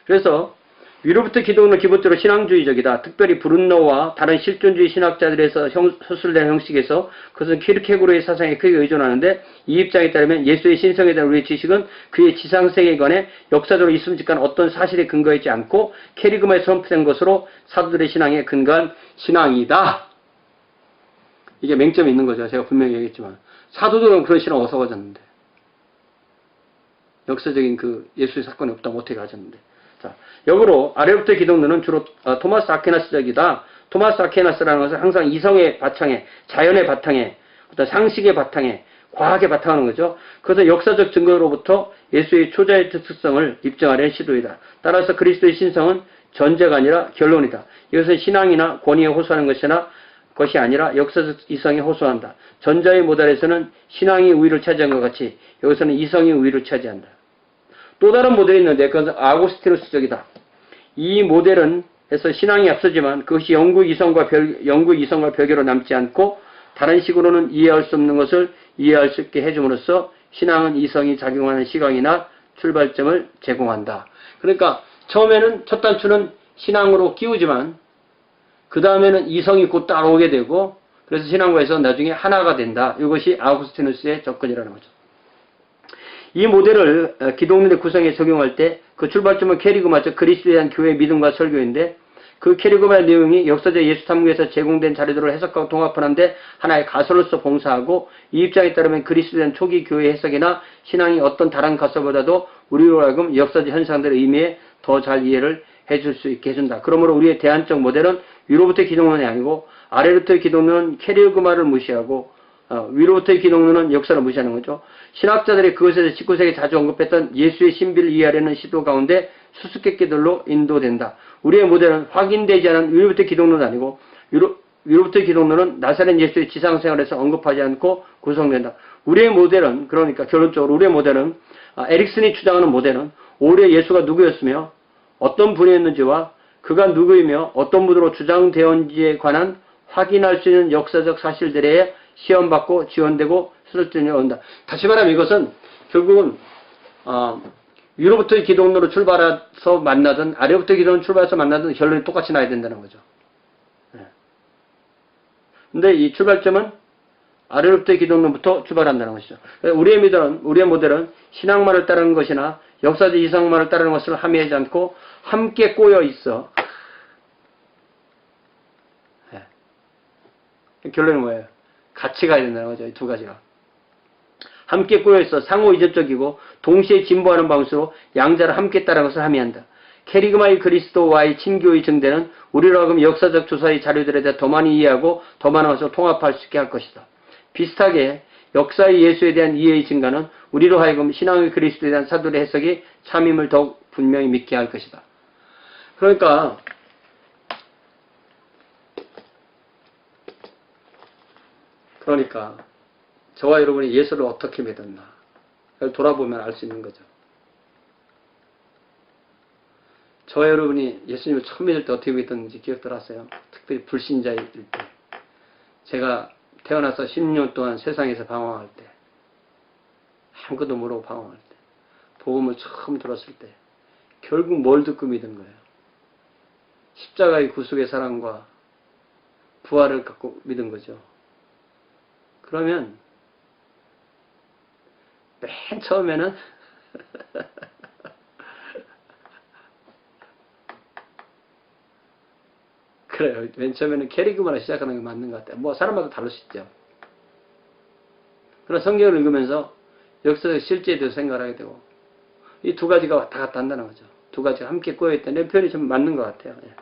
그래서 위로부터 기도는 기본적으로 신앙주의적이다. 특별히 브룬노와 다른 실존주의 신학자들에서 서술된 형식에서 그것은 키르케고르의 사상에 크게 의존하는데 이 입장에 따르면 예수의 신성에 대한 우리의 지식은 그의 지상세계관에 역사적으로 있음직한 어떤 사실에 근거하지 않고 캐리그마에 선포된 것으로 사도들의 신앙에 근거한 신앙이다. 이게 맹점이 있는 거죠. 제가 분명히 얘기했지만 사도들은 그런 신앙 어디서 가졌는데 역사적인 그 예수의 사건이 없다면 어떻게 가졌는데. 자, 역으로 아래로부터 기독론은 주로 토마스 아퀴나스적이다. 토마스 아퀴나스라는 것은 항상 이성의 바탕에, 자연의 바탕에, 어떤 상식의 바탕에, 과학의 바탕하는 거죠. 그래서 역사적 증거로부터 예수의 초자의 특성을 입증하려는 시도이다. 따라서 그리스도의 신성은 전제가 아니라 결론이다. 이것은 신앙이나 권위에 호소하는 것이 아니라 역사적 이성에 호소한다. 전자의 모델에서는 신앙이 우위를 차지한 것 같이 여기서는 이성이 우위를 차지한다. 또 다른 모델이 있는데 그것은 아우구스티누스적이다. 이 모델은 해서 신앙이 앞서지만 그것이 영구 이성과 별개로 남지 않고 다른 식으로는 이해할 수 없는 것을 이해할 수 있게 해줌으로써 신앙은 이성이 작용하는 시각이나 출발점을 제공한다. 그러니까 처음에는 첫 단추는 신앙으로 끼우지만 그 다음에는 이성이 곧 따라오게 되고 그래서 신앙과에서 나중에 하나가 된다. 이것이 아우구스티누스의 접근이라는 거죠. 이 모델을 기독론의 구성에 적용할 때 그 출발점은 캐리그마, 즉 그리스도에 대한 교회의 믿음과 설교인데 그 캐리그마의 내용이 역사적 예수 탐구에서 제공된 자료들을 해석하고 통합하는데 하나의 가설로서 봉사하고 이 입장에 따르면 그리스도에 대한 초기 교회 해석이나 신앙이 어떤 다른 가설보다도 우리로 하여금 역사적 현상들의 의미에 더 잘 이해를 해줄 수 있게 해준다. 그러므로 우리의 대안적 모델은 위로부터의 기독론이 아니고 아래로부터의 기독론은 캐리그마를 무시하고 위로부터의 기독론은 역사를 무시하는 거죠. 신학자들이 그것에서 19세기에 자주 언급했던 예수의 신비를 이해하려는 시도 가운데 수수께끼들로 인도된다. 우리의 모델은 확인되지 않은 위로부터의 기독론은 아니고 위로부터의 기독론은 나사렛 예수의 지상생활에서 언급하지 않고 구성된다. 우리의 모델은 그러니까 결론적으로 우리의 모델은 에릭슨이 주장하는 모델은 오히려 예수가 누구였으며 어떤 분이었는지와 그가 누구이며 어떤 분으로 주장되었는지에 관한 확인할 수 있는 역사적 사실들에 시험받고 지원되고 수술전에 온다. 다시 말하면 이것은 결국은 위로부터의 기독론으로 출발해서 만나든 아래부터의 기독론으로 출발해서 만나든 결론이 똑같이 나야 된다는 거죠. 근데 이 출발점은 아래로부터의 기독론부터 출발한다는 것이죠. 우리의 모델은 신앙만을 따르는 것이나 역사적 이성만을 따르는 것을 함의하지 않고 함께 꼬여 있어. 결론은 뭐예요? 같이 가야 된다는 거죠. 이 두 가지가. 함께 꼬여있어 상호 이접적이고 동시에 진보하는 방식으로 양자를 함께 따르는 것을 함의한다. 캐리그마의 그리스도와의 친교의 증대는 우리로 하여금 역사적 조사의 자료들에 대해 더 많이 이해하고 더 많은 것을 통합할 수 있게 할 것이다. 비슷하게 역사의 예수에 대한 이해의 증가는 우리로 하여금 신앙의 그리스도에 대한 사도의 해석이 참임을 더욱 분명히 믿게 할 것이다. 그러니까 저와 여러분이 예수를 어떻게 믿었나 돌아보면 알 수 있는 거죠. 저와 여러분이 예수님을 처음 믿을 때 어떻게 믿었는지 기억들 하세요? 특별히 불신자일 때. 제가 태어나서 10년 동안 세상에서 방황할 때, 아무것도 모르고 방황할 때, 복음을 처음 들었을 때 결국 뭘 듣고 믿은 거예요? 십자가의 구속의 사랑과 부활을 갖고 믿은 거죠. 그러면 맨 처음에는 그래요. 맨 처음에는 캐리그마로 시작하는 게 맞는 것 같아요. 뭐 사람마다 다를 수 있죠. 그러나 성경을 읽으면서 역사적 실제에 대해서 생각을 하게 되고 이 두 가지가 왔다 갔다 한다는 거죠. 두 가지가 함께 꼬여있다. 내 표현이 좀 맞는 것 같아요. 예.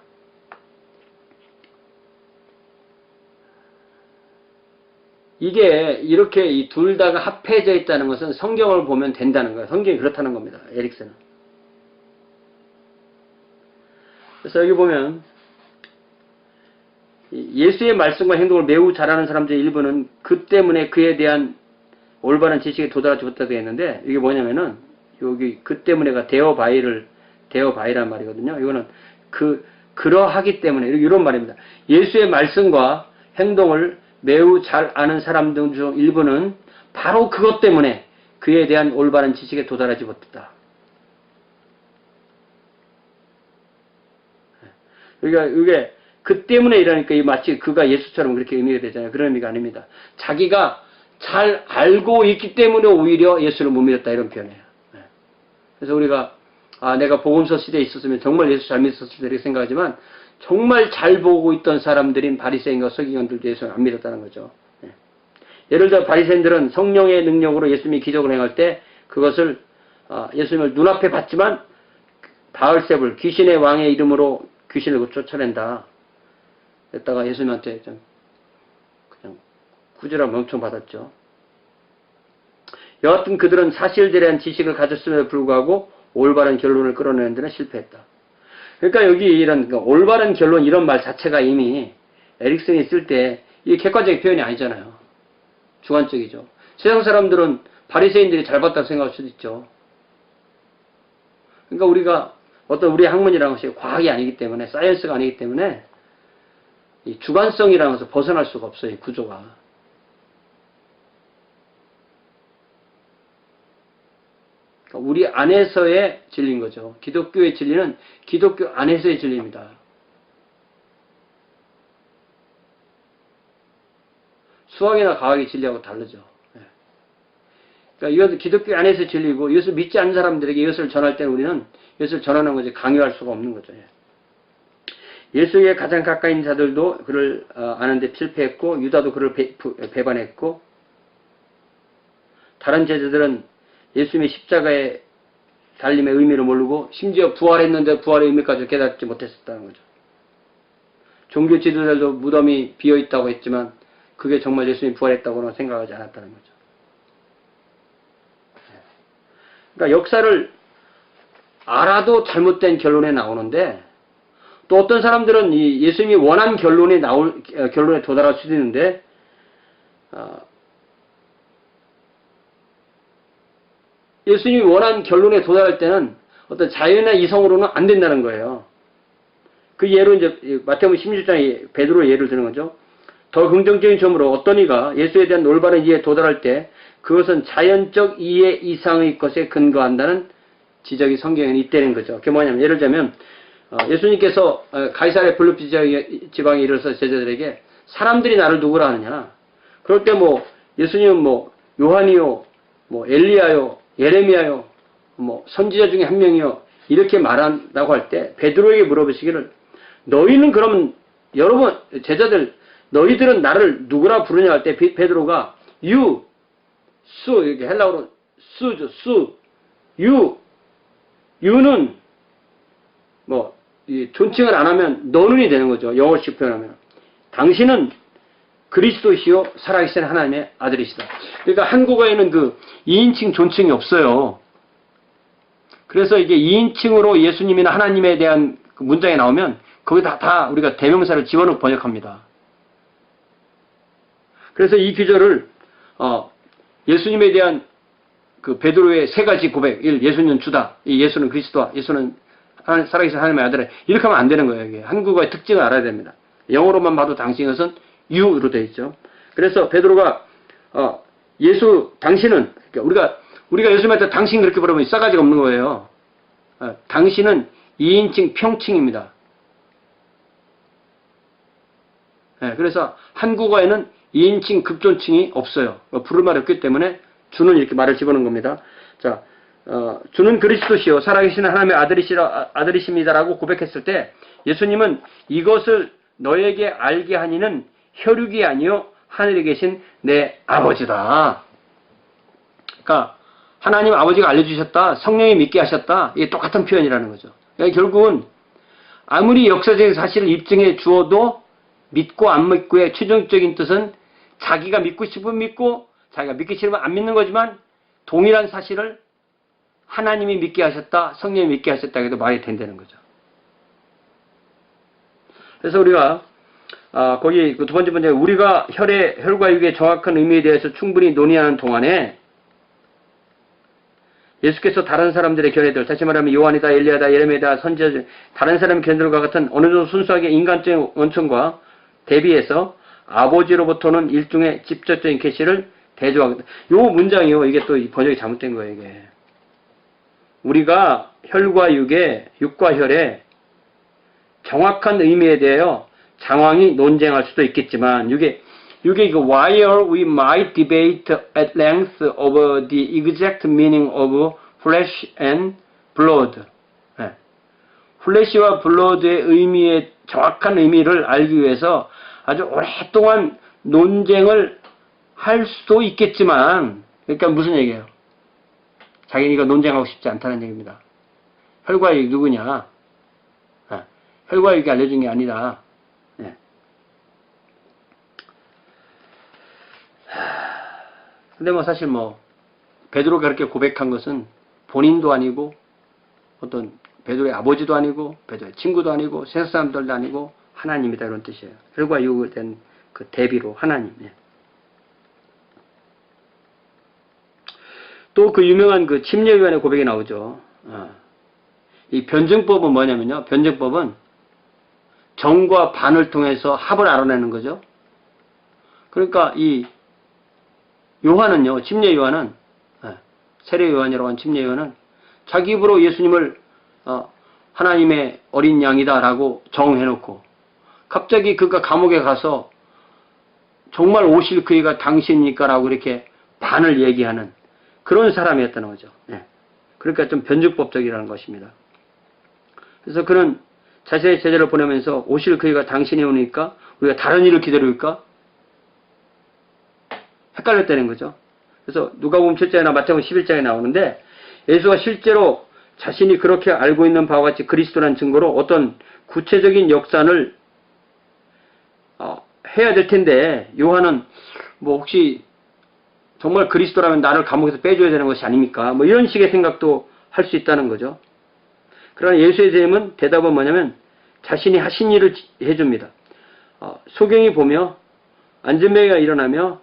이게 이렇게 이 둘 다가 합해져 있다는 것은 성경을 보면 된다는 거예요. 성경이 그렇다는 겁니다. 에릭슨은. 그래서 여기 보면 예수의 말씀과 행동을 매우 잘하는 사람들의 일부는 그 때문에 그에 대한 올바른 지식에 도달하지 못하게 했는데 이게 뭐냐면은 여기 그 때문에가 데어바이란 말이거든요. 이거는 그러하기 때문에 이런 말입니다. 예수의 말씀과 행동을 매우 잘 아는 사람들 중 일부는 바로 그것 때문에 그에 대한 올바른 지식에 도달하지 못했다. 그러니까 이게 그 때문에 이러니까 마치 그가 예수처럼 그렇게 의미가 되잖아요. 그런 의미가 아닙니다. 자기가 잘 알고 있기 때문에 오히려 예수를 못 믿었다 이런 표현이에요. 그래서 우리가 내가 복음서 시대에 있었으면 정말 예수 잘 믿었을 때 이렇게 생각하지만 정말 잘 보고 있던 사람들인 바리새인과 서기관들도 예수를 안 믿었다는 거죠. 예를 들어 바리새인들은 성령의 능력으로 예수님이 기적을 행할 때 그것을 예수님을 눈앞에 봤지만 바알세불 귀신의 왕의 이름으로 귀신을 쫓아낸다. 했다가 예수님한테 좀 그냥 구제라고 엄청 받았죠. 여하튼 그들은 사실들에 대한 지식을 가졌음에도 불구하고 올바른 결론을 끌어내는 데는 실패했다. 그러니까 여기 이런 올바른 결론 이런 말 자체가 이미 에릭슨이 쓸 때 이게 객관적인 표현이 아니잖아요. 주관적이죠. 세상 사람들은 바리새인들이 잘 봤다고 생각할 수도 있죠. 그러니까 우리가 어떤 우리 학문이라는 것이 과학이 아니기 때문에 사이언스가 아니기 때문에 이 주관성이라는 것을 벗어날 수가 없어요. 이 구조가. 그러니까 우리 안에서의 진리인 거죠. 기독교의 진리는 기독교 안에서의 진리입니다. 수학이나 과학의 진리하고 다르죠. 그러니까 이것은 기독교 안에서의 진리고 이것을 믿지 않는 사람들에게 이것을 전할 때는 우리는 이것을 전하는 것이 강요할 수가 없는 거죠. 예수에게 가장 가까이 있는 자들도 그를 아는데 실패했고 유다도 그를 배반했고 다른 제자들은 예수님의 십자가의 달림의 의미를 모르고 심지어 부활했는데 부활의 의미까지 깨닫지 못했었다는 거죠. 종교 지도자들도 무덤이 비어있다고 했지만 그게 정말 예수님이 부활했다고는 생각하지 않았다는 거죠. 그러니까 역사를 알아도 잘못된 결론에 나오는데 또 어떤 사람들은 이 예수님이 원한 결론에 도달할 수도 있는데 예수님이 원한 결론에 도달할 때는 어떤 자연이나 이성으로는 안 된다는 거예요. 그 예로 이제 마태복음 16장에 베드로의 예를 드는 거죠. 더 긍정적인 점으로 어떤 이가 예수에 대한 올바른 이해에 도달할 때 그것은 자연적 이해 이상의 것에 근거한다는 지적이 성경에는 있다는 거죠. 그게 뭐냐면 예를 들자면 예수님께서 가이사랴 빌립보 지방에 이르러서 제자들에게 사람들이 나를 누구라 하느냐. 그럴 때 예수님은 요한이요, 엘리야요, 예레미야요, 선지자 중에 한 명이요 이렇게 말한다고 할 때 베드로에게 물어보시기를 너희는 그러면 여러분 제자들 너희들은 나를 누구라 부르냐 할 때 베드로가 수 이렇게 헬라어로 수죠 유는 이 존칭을 안 하면 너는이 되는 거죠. 영어식 표현하면 당신은 그리스도시요 살아계신 하나님의 아들이시다. 그러니까 한국어에는 그 2인칭 존칭이 없어요. 그래서 이게 2인칭으로 예수님이나 하나님에 대한 그 문장이 나오면 거기다 다 우리가 대명사를 집어넣고 번역합니다. 그래서 이 구절을 예수님에 대한 그 베드로의 세 가지 고백, 1. 예수는 주다, 2. 예수는 그리스도와, 예수는 살아계신 하나님의 아들이다. 이렇게 하면 안 되는 거예요. 이게 한국어의 특징을 알아야 됩니다. 영어로만 봐도 당신 것은 you로 되어 있죠. 그래서 베드로가 당신은 그러니까 우리가 예수님한테 당신 그렇게 부르면 싸가지가 없는 거예요. 당신은 2인칭 평칭입니다. 그래서 한국어에는 2인칭 급존칭이 없어요. 부를 말이 없기 때문에 주는 이렇게 말을 집어넣은 겁니다. 자, 주는 그리스도시요 살아계신 하나님의 아들이십니다라고 고백했을 때 예수님은 이것을 너에게 알게 하니는 혈육이 아니요 하늘에 계신 내 아버지다. 그러니까 하나님 아버지가 알려주셨다. 성령이 믿게 하셨다. 이게 똑같은 표현이라는 거죠. 그러니까 결국은 아무리 역사적인 사실을 입증해 주어도 믿고 안 믿고의 최종적인 뜻은 자기가 믿고 싶으면 믿고 자기가 믿기 싫으면 안 믿는 거지만 동일한 사실을 하나님이 믿게 하셨다. 성령이 믿게 하셨다 해도 말이 된다는 거죠. 그래서 우리가 거기 그 두 번째 문제 우리가 혈과 육의 정확한 의미에 대해서 충분히 논의하는 동안에 예수께서 다른 사람들의 견해들, 다시 말하면 요한이다, 엘리야다, 예레미야다, 선지자, 다른 사람의 견해들과 같은 어느 정도 순수하게 인간적인 원천과 대비해서 아버지로부터는 일종의 직접적인 계시를 대조하거든. 요 문장이요. 이게 또 번역이 잘못된 거예요, 이게. 우리가 혈과 육의, 육과 혈의 정확한 의미에 대하여 장황히 논쟁할 수도 있겠지만, 이게 while we might debate at length over the exact meaning of flesh and blood. 네. 플래시와 블러드의 의미의 정확한 의미를 알기 위해서 아주 오랫동안 논쟁을 할 수도 있겠지만, 그러니까 무슨 얘기예요? 자기가 논쟁하고 싶지 않다는 얘기입니다. 혈과 육 누구냐? 혈과 육이 알려준 게 아니라, 네. 근데 뭐 사실 뭐 베드로가 그렇게 고백한 것은 본인도 아니고 어떤 베드로의 아버지도 아니고 베드로의 친구도 아니고 세상 사람들도 아니고 하나님이다, 이런 뜻이에요. 혈과 육에 대한 그 대비로 하나님. 예. 또 그 유명한 그 침례요한의 고백이 나오죠. 이 변증법은 뭐냐면요. 변증법은 정과 반을 통해서 합을 알아내는 거죠. 그러니까 이 요한은요, 침례 요한은, 세례 요한이라고 하는 침례 요한은 자기 입으로 예수님을 하나님의 어린 양이다라고 정해놓고 갑자기 그가 감옥에 가서 정말 오실 그이가 당신입니까라고 이렇게 반을 얘기하는 그런 사람이었다는 거죠. 그러니까 좀 변증법적이라는 것입니다. 그래서 그는 자신의 제자를 보내면서 오실 그이가 당신이 오니까 우리가 다른 일을 기다릴까? 헷갈렸다는 거죠. 그래서 누가복음 7장이나 마태복음 11장에 나오는데 예수가 실제로 자신이 그렇게 알고 있는 바와 같이 그리스도라는 증거로 어떤 구체적인 역사를 해야 될 텐데 요한은 뭐 혹시 정말 그리스도라면 나를 감옥에서 빼줘야 되는 것이 아닙니까? 뭐 이런 식의 생각도 할 수 있다는 거죠. 그러나 예수의 대답은 뭐냐면 자신이 하신 일을 해줍니다. 소경이 보며 안전병이가 일어나며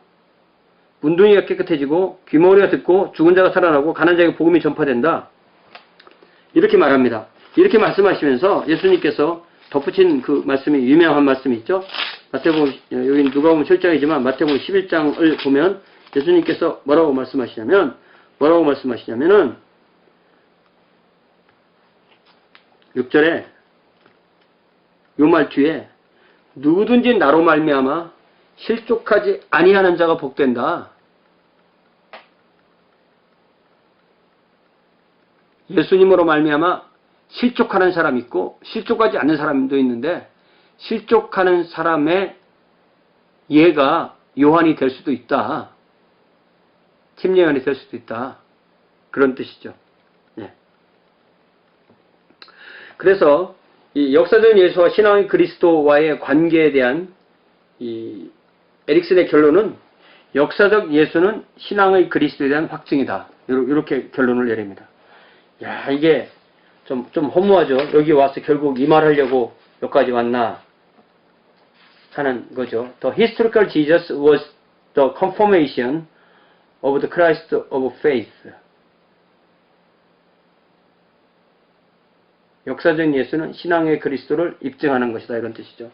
문둥이가 깨끗해지고 귀머거리가 듣고 죽은 자가 살아나고 가난한 자에게 복음이 전파된다. 이렇게 말합니다. 이렇게 말씀하시면서 예수님께서 덧붙인 그 말씀이 유명한 말씀이 있죠. 마태복음, 여기 누가복음 7장이지만 마태복음 11장을 보면 예수님께서 뭐라고 말씀하시냐면은 6절에 요 말 뒤에 누구든지 나로 말미암아 실족하지 아니하는 자가 복된다. 예수님으로 말미암아 실족하는 사람이 있고 실족하지 않는 사람도 있는데 실족하는 사람의 예가 요한이 될 수도 있다. 침례 요한이 될 수도 있다. 그런 뜻이죠. 네. 그래서 이 역사적인 예수와 신앙의 그리스도와의 관계에 대한 이 에릭슨의 결론은 역사적 예수는 신앙의 그리스도에 대한 확증이다. 이렇게 결론을 내립니다. 야, 이게 좀 허무하죠. 여기 와서 결국 이 말 하려고 여기까지 왔나 하는 거죠. The historical Jesus was the confirmation of the Christ of faith. 역사적인 예수는 신앙의 그리스도를 입증하는 것이다. 이런 뜻이죠.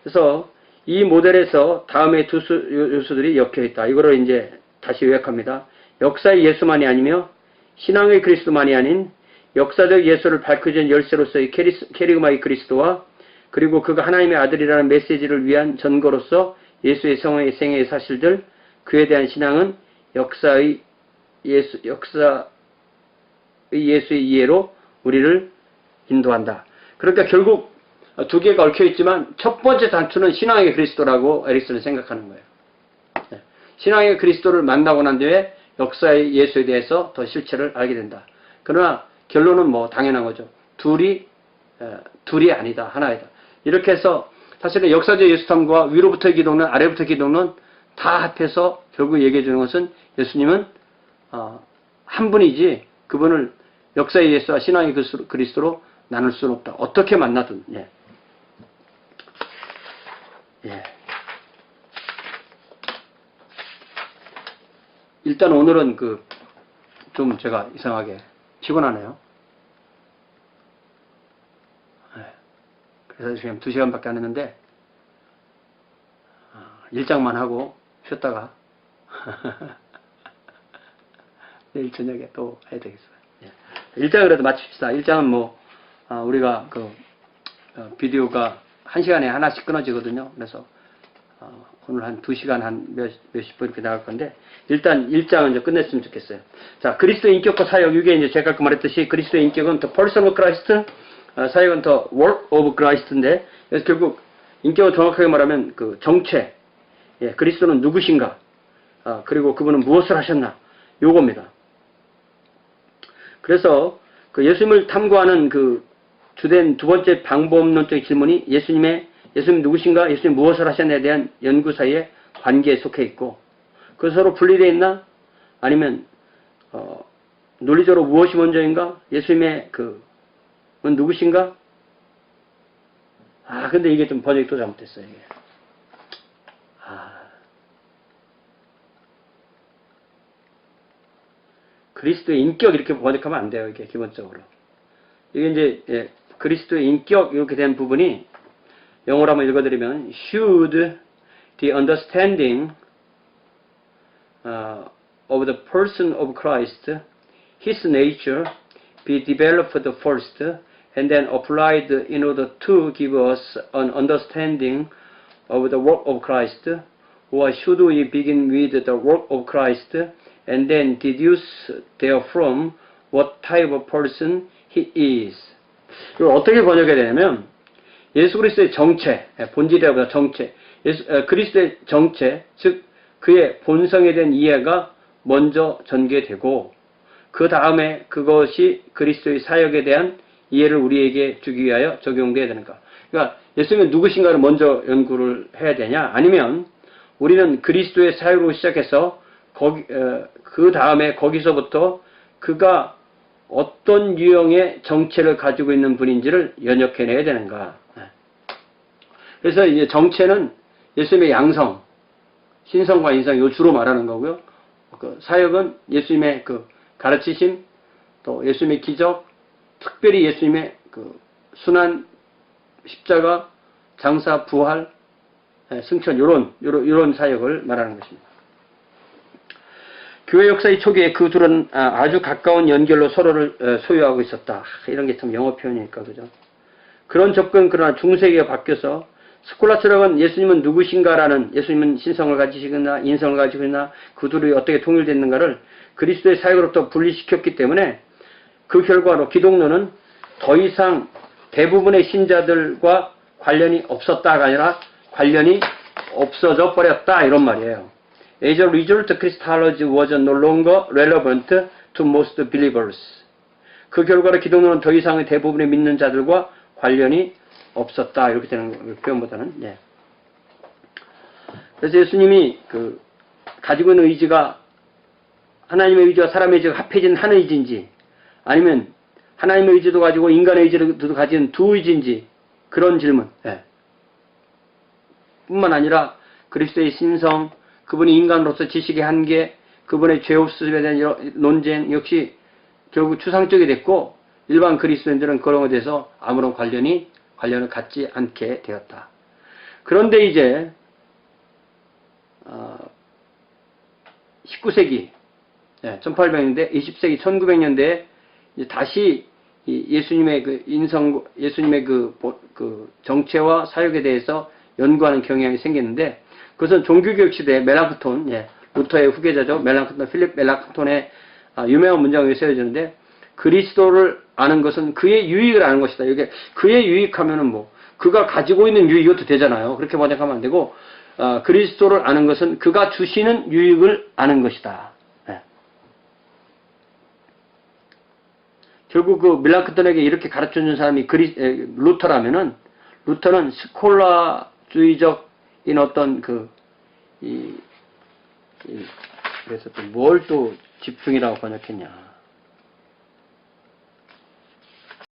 그래서 이 모델에서 다음의 두 요소들이 엮여있다. 이거를 이제 다시 요약합니다. 역사의 예수만이 아니며 신앙의 그리스도만이 아닌 역사적 예수를 밝혀준 열쇠로서의 캐리그마의 그리스도와 그리고 그가 하나님의 아들이라는 메시지를 위한 전거로서 예수의 성의 생애의 사실들, 그에 대한 신앙은 역사의 예수의 이해로 우리를 인도한다. 그러니까 결국 두 개가 얽혀있지만 첫 번째 단추는 신앙의 그리스도라고 에릭슨은 생각하는 거예요. 신앙의 그리스도를 만나고 난 뒤에 역사의 예수에 대해서 더 실체를 알게 된다. 그러나 결론은 뭐 당연한 거죠. 둘이 아니다. 하나이다. 이렇게 해서 사실은 역사적 예수탐과 위로부터의 기독론, 아래부터의 기독론 다 합해서 결국 얘기해 주는 것은 예수님은 한 분이지 그분을 역사의 예수와 신앙의 그리스도로 나눌 수는 없다. 어떻게 만나든. 예. 일단 오늘은 좀 제가 이상하게 피곤하네요. 그래서 지금 2시간밖에 안 했는데 1장만 하고 쉬었다가 내일 저녁에 또 해야 되겠어요. 1장이라도 마칩시다. 1장은 뭐 우리가 그 비디오가 1시간에 하나씩 끊어지거든요. 그래서 오늘 한 2시간 한 몇십 분 이렇게 나갈 건데 일단 1장은 이제 끝냈으면 좋겠어요. 자, 그리스도의 인격과 사역, 이게 이제 제가 아까 말했듯이 그리스도의 인격은 the person of Christ, 사역은 the work of Christ인데, 그래서 결국 인격을 정확하게 말하면 그 정체, 그리스도는 누구신가, 그리고 그분은 무엇을 하셨나, 요겁니다. 그래서 그 예수님을 탐구하는 그 주된 두 번째 방법론적 질문이 예수님 누구신가, 예수님 무엇을 하셨냐에 대한 연구 사이에 관계에 속해 있고, 그 서로 분리되어 있나? 아니면 논리적으로 무엇이 먼저인가? 예수님의 누구신가? 근데 이게 좀 번역이 또 잘못됐어요, 이게. 그리스도의 인격 이렇게 번역하면 안 돼요, 이게 기본적으로. 이게 이제 그리스도의 인격 이렇게 된 부분이 영어로 한번 읽어드리면 should the understanding of the person of Christ, his nature, be developed first and then applied in order to give us an understanding of the work of Christ, or should we begin with the work of Christ and then deduce therefrom what type of person he is? 이걸 어떻게 번역해야 되냐면 예수 그리스도의 정체, 본질이라보다 정체, 그리스도의 정체, 즉 그의 본성에 대한 이해가 먼저 전개되고 그 다음에 그것이 그리스도의 사역에 대한 이해를 우리에게 주기 위하여 적용돼야 되는가. 그러니까 예수님은 누구신가를 먼저 연구를 해야 되냐, 아니면 우리는 그리스도의 사역으로 시작해서 그 다음에 거기서부터 그가 어떤 유형의 정체를 가지고 있는 분인지를 연역해내야 되는가. 그래서 이제 정체는 예수님의 양성, 신성과 인성, 요 주로 말하는 거고요. 그 사역은 예수님의 그 가르치심, 또 예수님의 기적, 특별히 예수님의 그 순환, 십자가, 장사, 부활, 승천, 요런 사역을 말하는 것입니다. 교회 역사의 초기에 그 둘은 아주 가까운 연결로 서로를 소유하고 있었다. 이런 게 참 영어 표현이니까, 그죠? 그런 접근, 그러나 중세기가 바뀌어서 스콜라 철학은 예수님은 누구신가라는, 예수님은 신성을 가지시거나 인성을 가지고 있나, 그 둘이 어떻게 통일됐는가를 그리스도의 사역으로부터 분리시켰기 때문에 그 결과로 기독론은 더 이상 대부분의 신자들과 관련이 없었다가 아니라 관련이 없어져 버렸다, 이런 말이에요. As a result, Christology was no longer relevant to most believers. 그 결과로 기독론은 더 이상의 대부분의 믿는 자들과 관련이 없었다, 이렇게 되는 표현보다는. 그래서 예수님이 가지고 있는 의지가 하나님의 의지와 사람의 의지가 합해진 한 의지인지, 아니면 하나님의 의지도 가지고 인간의 의지도 가진 두 의지인지, 그런 질문. 뿐만 아니라 그리스도의 신성, 그분이 인간으로서 지식의 한계, 그분의 죄 없음에 대한 논쟁 역시 결국 추상적이 됐고, 일반 그리스도인들은 그런 것에 대해서 아무런 관련을 갖지 않게 되었다. 그런데 이제 19세기, 1800년대, 20세기, 1900년대에 다시 예수님의 그 인성, 예수님의 그 정체와 사역에 대해서 연구하는 경향이 생겼는데, 그것은 종교개혁 시대에 멜랑크톤, 루터의 후계자죠. 필립 멜랑크톤의 유명한 문장이 세워지는데, 그리스도를 아는 것은 그의 유익을 아는 것이다. 이게 그의 유익하면은 그가 가지고 있는 유익, 이것도 되잖아요. 그렇게 번역하면 안 되고, 그리스도를 아는 것은 그가 주시는 유익을 아는 것이다. 결국 그 멜랑크톤에게 이렇게 가르쳐준 사람이 루터라면은, 루터는 스콜라주의적인 어떤 그래서 또 뭘 또 집중이라고 번역했냐.